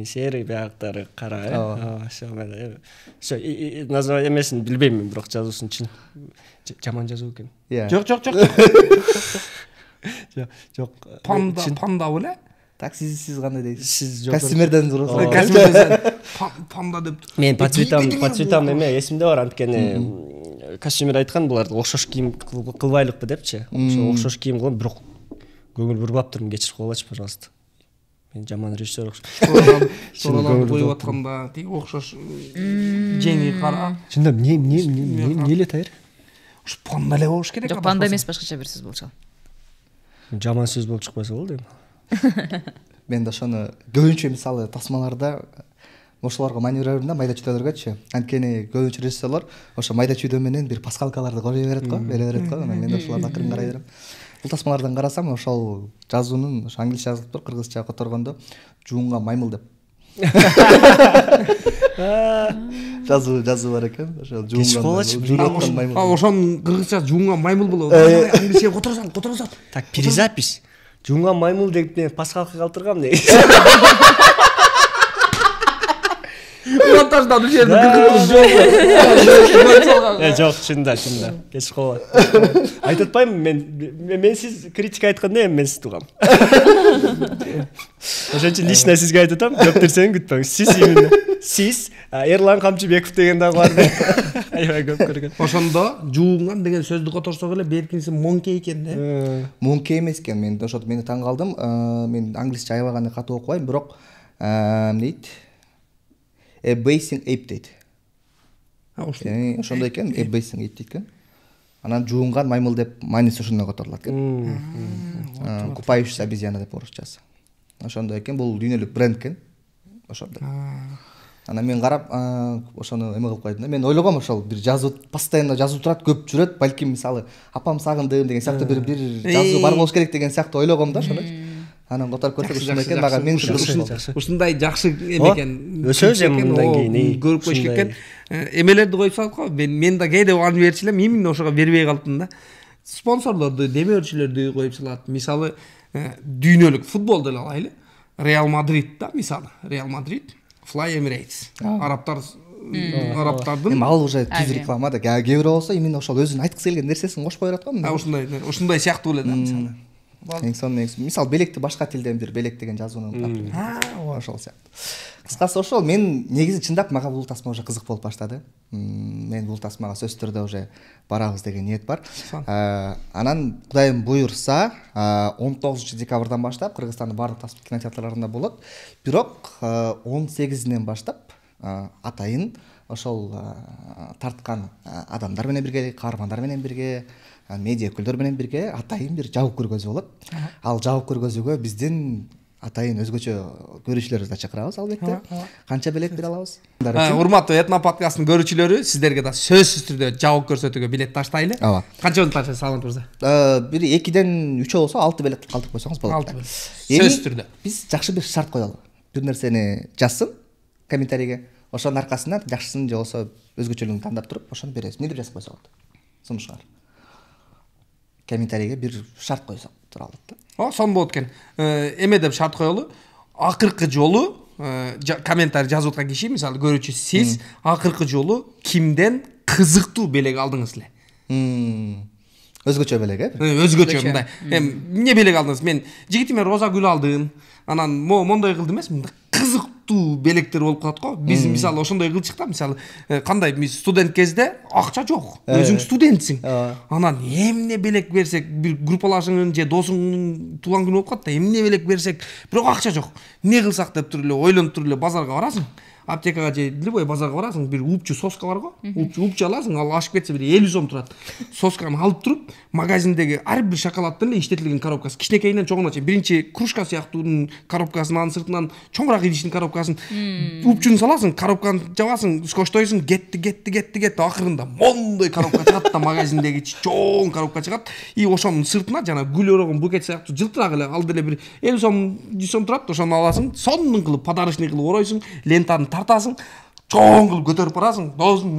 Серый бияктары кара. Ошо название эмесин билбейм, бирок жазуусун чын жаман жазуу экен. Жок. Жок. Панда беле? Так, сиз кандай дейсиз? Сиз костюмерден сурасаңыз. Костюмерден панда деп. Мен по цветам эме эсимде бар, анткени костюмер айткан буларды окшош кийим кылбайлыкпы депчи. Окшош кийим кылам, бирок көңүл буруп аптырмын, кечирип койгулачы, пожалуйста. Мен жаман режиссер окшош. Сонолорду коюп атканда тиги окшош жеңи кара. Чындап эмне эле тайыр? Ушу панда эле болуш керек. Жок, панда эмес, башкача бир сөз болчу. Жаман сөз болуп чыкпайса болду эми. Мен да ошону көбүнчө мисалы тасмаларда ошолорго маневрлерде майда чүйдөлөргөчү. Анткени көбүнчө режиссерлор ошо майда чүйдө менен бир паскалкаларды кое берет го, бере берет го. Мен да ошолорду акырын карай берем. Бул тасмалардан карасам, ошол жазуунун ошо англисче жазылып тур, кыргызча которгондо жуунга маймыл деп. Жазуу бар экен. Ошо жуунга маймыл. Ошонун кыргызча жуунга маймыл болот. Англисче которсаң. Так, перезапись. Жуунга маймыл деп мен пасхалка калтыргам деп. Монтаждан ушерди жок, чында. Кечип калат. Айтып атпаймынбы, мен сиз критика айтканда эми мен сизди угам. Ошон үчүн лично сизге айтып атам, көп нерсени күтпөңүз. Сиз Эрлан Камчыбеков деген дагы бар. Аябай көп көргөн. Ошондо жуунган деген сөздү которсок эле беркинси монкей экен да. Монкей эмес экен, мен ошо мени таң калдым. Мен англисче аябай гана катуу окубайм, бирок дейт a basing ape дейт. Ошондой экен, a basing ape дейт экен. Анан жуунган маймыл деп майнис ошондой которулат экен. Купающаяся обезьяна деп орусчасы. Ошондой экен, бул дүйнөлүк бренд экен. Ошондой. Анан мен карап, ошону эме кылып койдум да. Мен ойлогом ошол бир жазуу постоянно жазуу турат, көп жүрөт, балким мисалы апам сагындым деген сыяктуу бир жазуу бар болуш керек деген сыяктуу ойлогом да ошону. Анан которуп көрсөк ушундай экен, мага мен ушундай жакшы эме экен. Өсөбүз эми мындан кийин. Көрүп коюш керек экен. Эмелерди коюп салып го. Мен да кээде аны берчү элем, именно ошого бербей калдым да. Спонсорлорду, демөөрчүлөрдү коюп салат. Мисалы, дүйнөлүк футбол деле алайлы. Реал Мадрид да, мисалы. Реал Мадрид, Fly Emirates. Араптардын. Эми ал уже түз реклама да. Кээ бирөө болсо именно ошол өзүнүн айткысы келген нерсесин кошпой берет го. Ушундай сыяктуу эле да, мисалы. Мисалы белекти башка тилден бир белек деген жазууну тапты. Ошол сыяктуу. Кыскасы ошол, мен негизи чындап мага бул тасма уже кызык болуп баштады. Мен бул тасмага сөзсүз түрдө уже барабыз деген ниет бар. Анан Кудайым буйрса 19 декабрдан баштап Кыргызстандын бардык кинотеатрларында болот. Бирок 18-ден баштап атайын ошол тарткан адамдар менен бирге, каармандар менен бирге, медиа өкүлдөр менен бирге атайын бир жабык көргөзүү болот. Ал жабык көргөзүүгө биздин атайын өзгөчө көрүүчүлөрүбүздү да чакырабыз албетте. Канча билет бере алабыз? Урматтуу Этно подкастынын көрүүчүлөрү, сиздерге да сөзсүз түрдө жабык көрсөтүүгө билет таштайлы. Канча билет таштайсыз, Саламат мырза? Бир 2ден 3 болсо 6 билет калтырып койсоңуз болот. 6 билет. Сөзсүз түрдө. Биз жакшы бир шарт коелу. Бир нерсени жазсын комментарийге. Ошонун аркасынан жакшысын же болсо өзгөчөлүгүн тандап туруп, ошону беребиз. Эмне деп жазып койсок болот? Сунушкар. Комментарийге бир шарт койсок тура болот да. Сон болот экен. Эме деп шарт коелу. Акыркы жолу комментарий жазып аткан киши, мисалы көрүүчү сиз акыркы жолу кимден кызыктуу белек алдыңыз эле? Өзгөчө белек, Өзгөчө мындай. Эмне белек алдыңыз? Мен жигитиме роза гүл алдым. Анан мондой кылдым эмес, мындай кызык кызыктуу белектер болуп калат го. Биз мисалы ошондой кылчык да, мисалы кандай биз студент кезде акча жок, өзүң студентсиң. Анан эмне белек берсек, бир группалашыңдын же досуңдун туулган күнү болуп калат да, эмне белек берсек, бирок акча жок. Эмне кылсак деп туруп эле ойлонуп туруп эле базарга барасың. Аптекага же любой базарга барасың, бир упчу соска бар го. Упчу аласың, ал ашып кетсе бир 50 сом турат. Сосканы алып туруп, магазиндеги ар бир шоколадтын эле иштетилген коробкасы, кичинекейинен чоңуна чейин, биринчи кружка сыяктуунун коробкасын, анын сыртынан чоңураак идиштин коробкасын, упчуну саласың, коробканы жабасың, скоштойсуң, кетти, акырында мондой коробка чыгат да, магазиндеги чоң коробка чыгат. И ошонун сыртына жана гүл орогон букет сыяктуу жылтыраак эле ал деле бир 50 сом, 100 сом турат, ошону аласың, сонун кылып подарочный кылып оройсуң, лентаны тартасың, чоң кылып көтөрүп барасың, досум,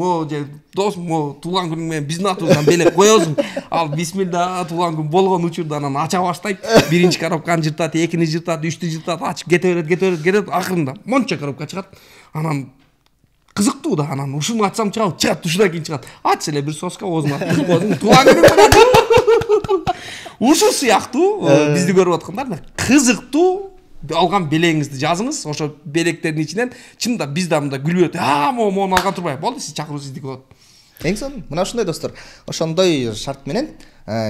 туулган күнүң менен биздин атыбыздан белек коесуң. Ал бисмилла туулган күн болгон учурда анан ача баштайт. Биринчи коробканы жыртат, экини жыртат, үчтү жыртат, ачып кете берет, акырында монча коробка чыгат. Анан кызыктуу да, анан ушуну ачсам чыгат, ушундан кийин чыгат. Ачса эле бир соска оозуна кылып туулган күнүң. Ушул сыяктуу бизди көрүп аткандар кызыктуу алган белегиңизди жазыңыз. Ошо белектердин ичинен чында биз да мында күлүп мону алган турбай, болду сиз чакыруу сиздики болот. Эң сонун. Мына ушундай достор. Ошондой шарт менен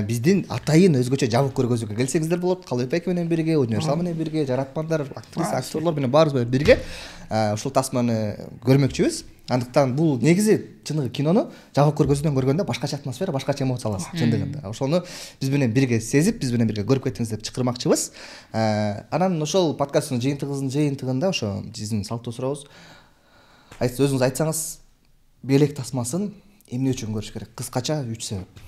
биздин атайын өзгөчө жабык көргөзүүгө келсеңиздер болот. Калыбек менен бирге, Универсал менен бирге, жаратмандар, актриса, актерлор менен баарыбыз менен бирге ушул тасманы көрмөкчүбүз. Андыктан бул негизи чыныгы кинону жабык көргөзүүдөн көргөндө башкача атмосфера, башкача эмоция аласыз чындыгында. Ошону биз менен бирге сезип, биз менен бирге көрүп кетиңиз деп чакырмакчыбыз. Анан ошол подкасттын жыйынтыгында ошо биздин салттуу сурообуз. Өзүңүз айтсаңыз, белек тасмасын эмне үчүн көрүш керек? Кыскача 3 себеп.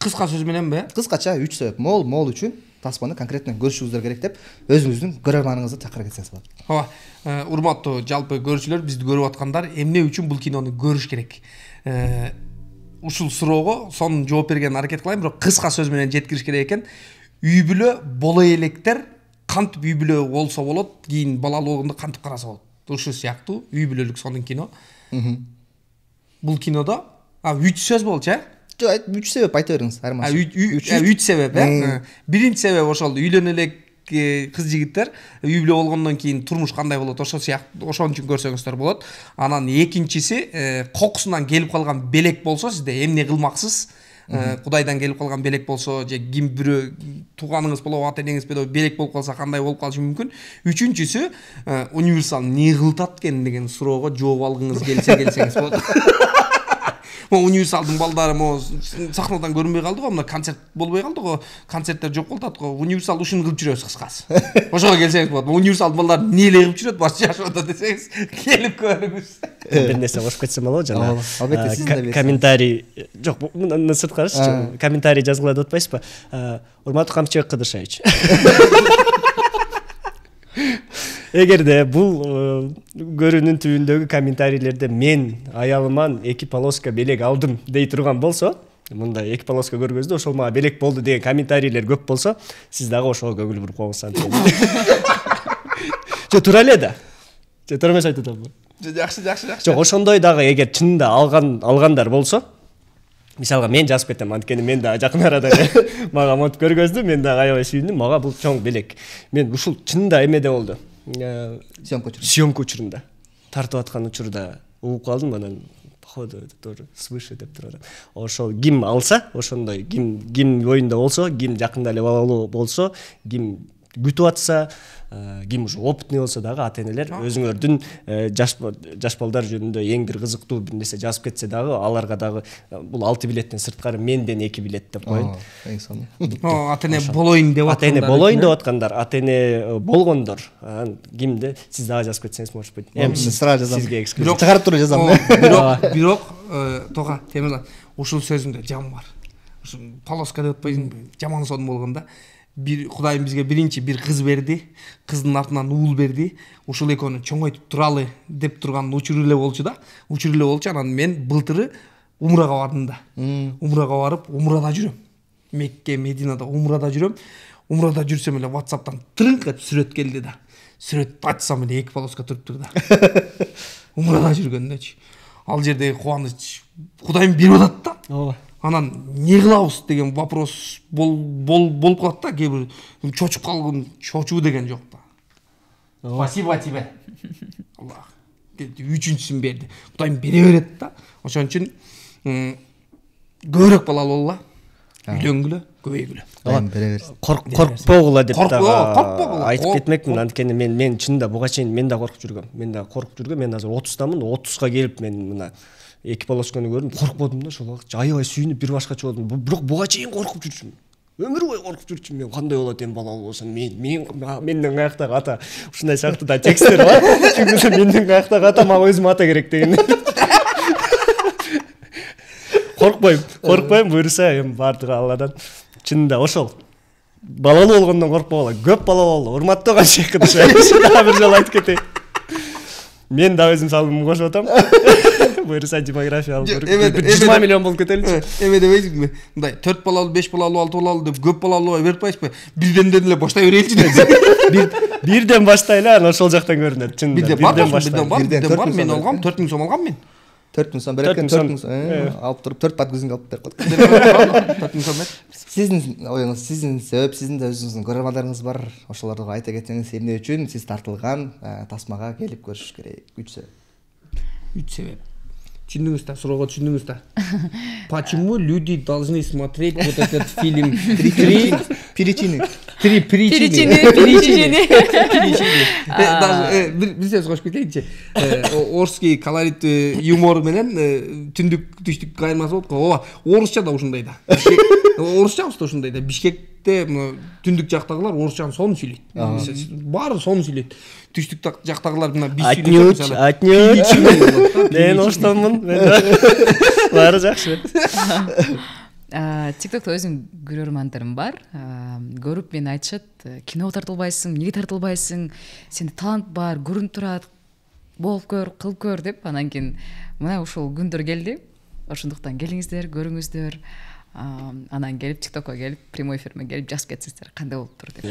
Кыска сөз мененби? Кыскача 3 себеп. Мол үчүн тасманы конкретно көрүшүңүздөр керек деп өзүңүздүн көрөрманыңызды чакыра кетсеңиз болот. Ооба, урматтуу жалпы көрүүчүлөр, бизди көрүп аткандар, эмне үчүн бул кинону көрүш керек? Ушул суроого сонун жооп берген аракет кылайын, бирок кыска сөз менен жеткириш керек экен. Үй бүлө боло электер кантип үй бүлө болсо болот, кийин балалуу болгондо кантип караса болот. Ушул сыяктуу үй бүлөлүк сонун кино. Бул кинодо 3 сөз болчу, Жок, 3 себеп айта бериңиз. 3 себеп, Биринчи себеп ошол үйлөнө элек кыз жигиттер үй бүлө болгондон кийин турмуш кандай болот, ошол сыяктуу, ошон үчүн көрсөңүздөр болот. Анан экинчиси кокусунан келип калган белек болсо, сизде эмне кылмаксыз? Кудайдан келип калган белек болсо, же ким бирөө тууганыңыз болобу, ата энеңиз болобу белек болуп калса кандай болуп калышы мүмкүн? Үчүнчүсү Универсал эмне кылтат экен деген суроого жооп алгыңыз келсеңиз болот. Универсалдын балдары сахнадан көрүнбөй калды го, мына концерт болбой калды го, концерттер жок болуп атат го. Универсал ушуну кылып жүрөбүз кыскасы. Ошого келсеңиз болот. Универсалдын балдары эмне эле кылып жүрөт, баш жашоодо десеңиз, келип көрүңүз. Бир нерсе кошуп кетсем болобу жана. Комментарий жок, мындан сырт карашчы. Комментарий жазгыла деп атпайсызбы? Урматтуу Камчыбек Кыдыршевич. Эгерде бул көрүүнүн түбүндөгү комментарийлерде мен аялыман 2 полоска белек алдым дей турган болсо, мындай 2 полоска көргөздө ошол мага белек болду деген комментарийлер көп болсо, сиз дагы ошого көңүл буруп коюңуз. Туура эле да. Туура эмес айтып атамбы? Жакшы. Жок, ошондой дагы эгер чынында алгандар болсо, мисалга мен жазып кетем, анткени мен да жакын арада мага монтип көргөздү, мен да аябай сүйүндүм, мага бул чоң белек. Мен ушул чынында эмеде болду. Съемка учурунда тартып аткан учурда угуп калдым, анан походу тоже свыше деп турат. Ошол ким алса, ошондой ким оюнда болсо, ким жакында эле балалуу болсо, ким күтүп атса, ким ушу опытный болсо дагы ата-энелер өзүңөрдүн жаш балдар жөнүндө эң бир кызыктуу бир нерсе жазып кетсе дагы, аларга дагы бул 6 билеттен сырткары менден 2 билет деп коюн. Эң сонун. Ата-эне болоюн деп аткандар. Ата-эне болоюн деп аткандар, ата-эне болгондор. Кимде сиз дагы жазып кетсеңиз, может быть. Эми сразу жазам. Сизге эксклюзив. Чыгарып туруп жазам. Бирок Тога Темирлан, ушул сөзүндө жам бар. Ушу полоска деп атпайсыңбы? Жаман сонун болгондо бир Кудайым бизге биринчи бир кыз берди, кыздын артынан уул берди. Ушул экөөнү чоңойтуп туралы деп турган учур эле болчу да. Анан мен былтыры умрага бардым да. Умрага барып, умрада жүрөм. Мекке, Мединада умрада жүрөм. Умрада жүрсөм эле WhatsApp'тан трынк этип сүрөт келди да. Сүрөттү ачсам эле 2 полоска туруптур да. Умрада жүргөндөчү. Ал жердеги кубаныч Кудайым берип атат да. Ооба. Анан не кылабыз деген вопрос болуп калат да, кээ бир чочуп калган, чочуу деген жок да. Спасибо тебе. Аллах. Үчүнчүсүн берди. Кудайым бере берет да. Ошон үчүн көбүрөөк балалуу болгула. Үйлөнгүлө, көбөйгүлө. Кудайым бере берсин. Коркпогула деп коркпогула. айтып кетмекмин. Анткени мен чынында буга чейин мен да коркуп жүргөм. Мен азыр 30дамын. 30га келип мен мына эки полосканы көрдүм, коркподум да, ошол вакыт аябай сүйүнүп бир башкача болдум. Бирок буга чейин коркуп жүрчүмүн. Өмүр бою коркуп жүрчүмүн. Мен кандай болот эми балалуу болсом, менден каяктагы ата ушундай сыяктуу да тексттер бар. Чүнкү менден каяктагы ата мага өзүм ата керек деген. Коркпойм, буюрса эми баардыгы Алладан. Чынында ошол. Балалуу болгондон коркпогула. Көп балалуу болду. Урматтуу канча кыдыш. Бир жолу айтып кетейин. Мен да өзүм салымымды кошуп атам. Буюрса демография алып 20 миллион болуп кетеличи. Эме дебейсиңби? Мындай 4 балалуу, 5 балалуу, 6 балалуу деп көп балалууга берип коюшпу? Бирден эле баштай береличи деп. Бирден баштайлы, анан ошол жактан көрүнөт. Чынында бирден бар. Мен алгам 4000 сом алгам мен. 4000 сом берет экен, 4000 сом алып туруп 4 бат күзүнгө алып берип коет. 4000 сом бер. Сиздин оюңуз, сиздин себеп, сиздин да өзүңүздүн көрөрмандарыңыз бар. Ошолорду айта кетсеңиз, эмне үчүн сиз тартылган тасмага келип көрүш керек? 3 себеп. Түшүндүңүз да, суроого түшүндүңүз да. Почему люди должны смотреть вот этот фильм? Три причины. Бир сөз кошуп кетейинчи. Орусский колорит юмор менен түндүк түштүк кайырмасы болот го. Ооба, орусча да ушундай да. Орусчабыз да ушундай да. Бишкекте түндүк жактагылар орусчаны сонун сүйлөйт. Баары сонун сүйлөйт. Түштүк жактагылар мына биз сүйлөйбүз. Отнюдь. Мен оштомун. Баары жакшы. ТикТокто өзүм көрөрмандарым бар. Көрүп мени айтышат, киного тартылбайсың, эмнеге тартылбайсың? Сенде талант бар, көрүнүп турат. Болуп көр, кылып көр деп. Анан кийин мына ушул күндөр келди. Ошондуктан келиңиздер, көрүңүздөр. Анан келип ТикТокко келип, прямой эфирме келип жазып кетсиңиздер, кандай болуптур деп.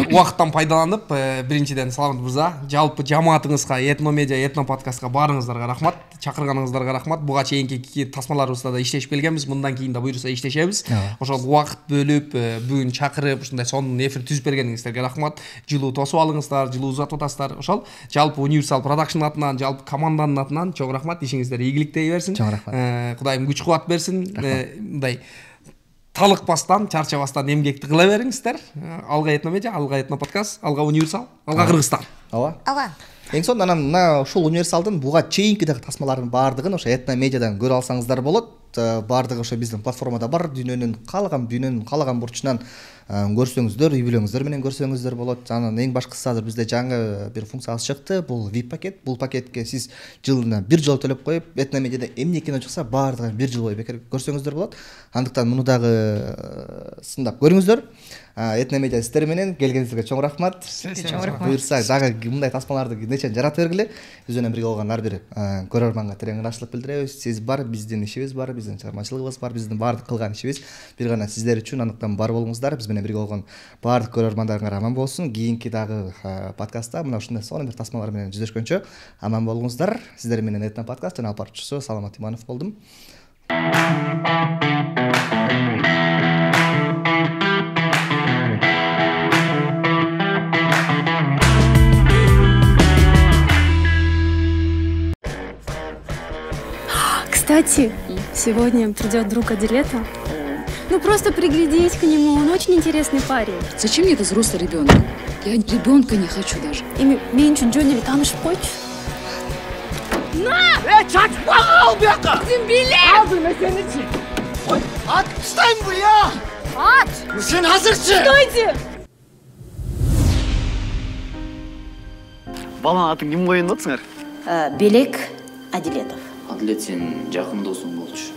Убакыттан пайдаланып, биринчиден Саламат мырза, жалпы жамаатыңызга, Этномедиа, Этно подкастка баарыңыздарга рахмат, чакырганыңыздарга рахмат. Буга чейинки тасмаларыбызда да иштешип келгенбиз, мындан кийин да буюрса иштешебиз. Ошол убакыт бөлүп, бүгүн чакырып, ушундай сонун эфир түзүп бергениңиздерге рахмат. Жылуу тосуп алыңыздар, жылуу узатып атасыздар. Ошол жалпы Universal Production атынан, жалпы команданын атынан чоң рахмат. Ишиңиздер ийгилик тей берсин. Чоң рахмат. Кудайым күч кубат берсин. Мындай талыкпастан, чарчабастан эмгекти кыла бериңиздер. Алга Этномедиа, алга Этно подкаст, алга Universal, алга Кыргызстан. Ооба. Эң сонун анан мына ушул Universalдын буга чейинки тасмаларынын баардыгын ошо Этномедиадан көрө алсаңыздар болот. Баардыгы ошо биздин платформада бар. Дүйнөнүн каалаган бурчунан көрсөңүздөр, үй бүлөңүздөр менен көрсөңүздөр болот. Анан эң башкысы азыр бизде жаңы бир функциябыз чыкты. Бул VIP пакет. Бул пакетке сиз жылына бир жолу төлөп коюп, Этномедиада эмне кино чыкса, баардыгын бир жыл бою бекер көрсөңүздөр болот. Андыктан муну дагы сындап көрүңүздөр. Этномедиа сиздер менен келгениңизге чоң рахмат. Буюрса дагы мындай тасмаларды нечен жарата бергиле. Биз менен бирге болгон ар бир көрөрманга терең ырайчылык билдиребиз. Сиз бар, биздин ишибиз бар, биздин чыгармачылыгыбыз бар, биздин баардык кылган ишибиз бир гана сиздер үчүн. Андыктан бар болуңуздар. Биз менен бирге болгон баардык көрөрмандарыңар аман болсун. Кийинки дагы подкастта мына ушундай сонун бир тасмалар менен жүзөшкөнчө аман болуңуздар. Сиздер менен Этно подкасттын алып баруучусу Саламат Иманов болдум. Кстати, сегодня придет друг Адилета. Ну просто приглядись к нему, он очень интересный парень. Зачем мне этот взрослый ребенок? Я ребенка не хочу даже. Мен Джонни танышып койчу. На! Чачпага ал бияка! Сен биле! Алды месеничи! Ой, ат тастайм буя! Ат! Сен азырчы! Стойте! Баланын атын ким коюн деп атсыңар? Белек Адилетов. Адилет сенин жакын досуң болчу.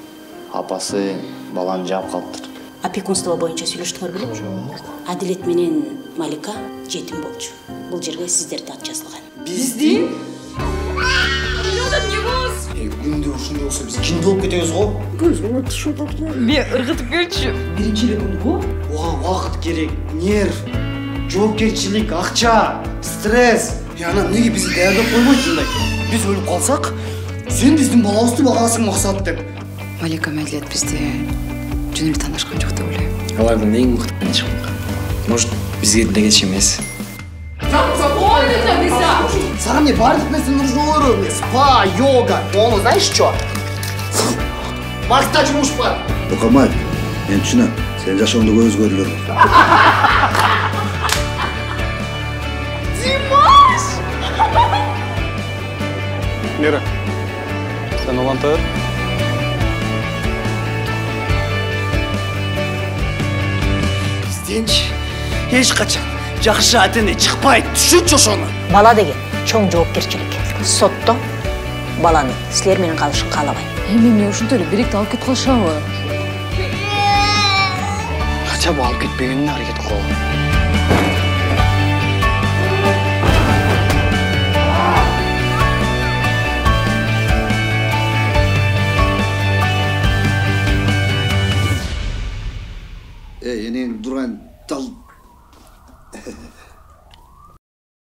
Апасы баланы жаап калыптыр. Опекунство боюнча сүйлөштүңөр белем? Жок. Адилет менен Малика жетим болчу. Бул жерге сиздерди ат жазылган. Биздин? Күндө ушундай болсо биз кимди болуп кетебиз го? Көзүмө түшүп атты. Мен ыргытып келчү. Биринчи эле күн го? Ага вакыт керек, нерв, жоопкерчилик, акча, стресс. Анан эмнеге бизди даярдап койбойт мындай? Биз өлүп калсак, сен биздин балабызды багасың максат деп. Малика мен Адилет бизди жөн эле таанышкан жок деп ойлойм. Алардын эң мыкты чыккан. Может, бизге деле кеч эмес. Ой, это Сага мне бардык нерсе нужно. Спа, йога. Оны знаешь что? Макста жумуш бар. Токамай, мен түшүнөм. Сен жашооңдо өзгөрүүлөр бар. Димаш! Мира, сен улантыр. Сенч эч качан жакшы ата-эне чыкпайт. Түшүнчү ошону. Бала деген чоң жоопкерчилик. Сотто баланы силер менен калышын каалабайм. Эми эмне ушинтип эле бирикти алып кетип калышабы? Кача алып кетпегенине аракет кыл.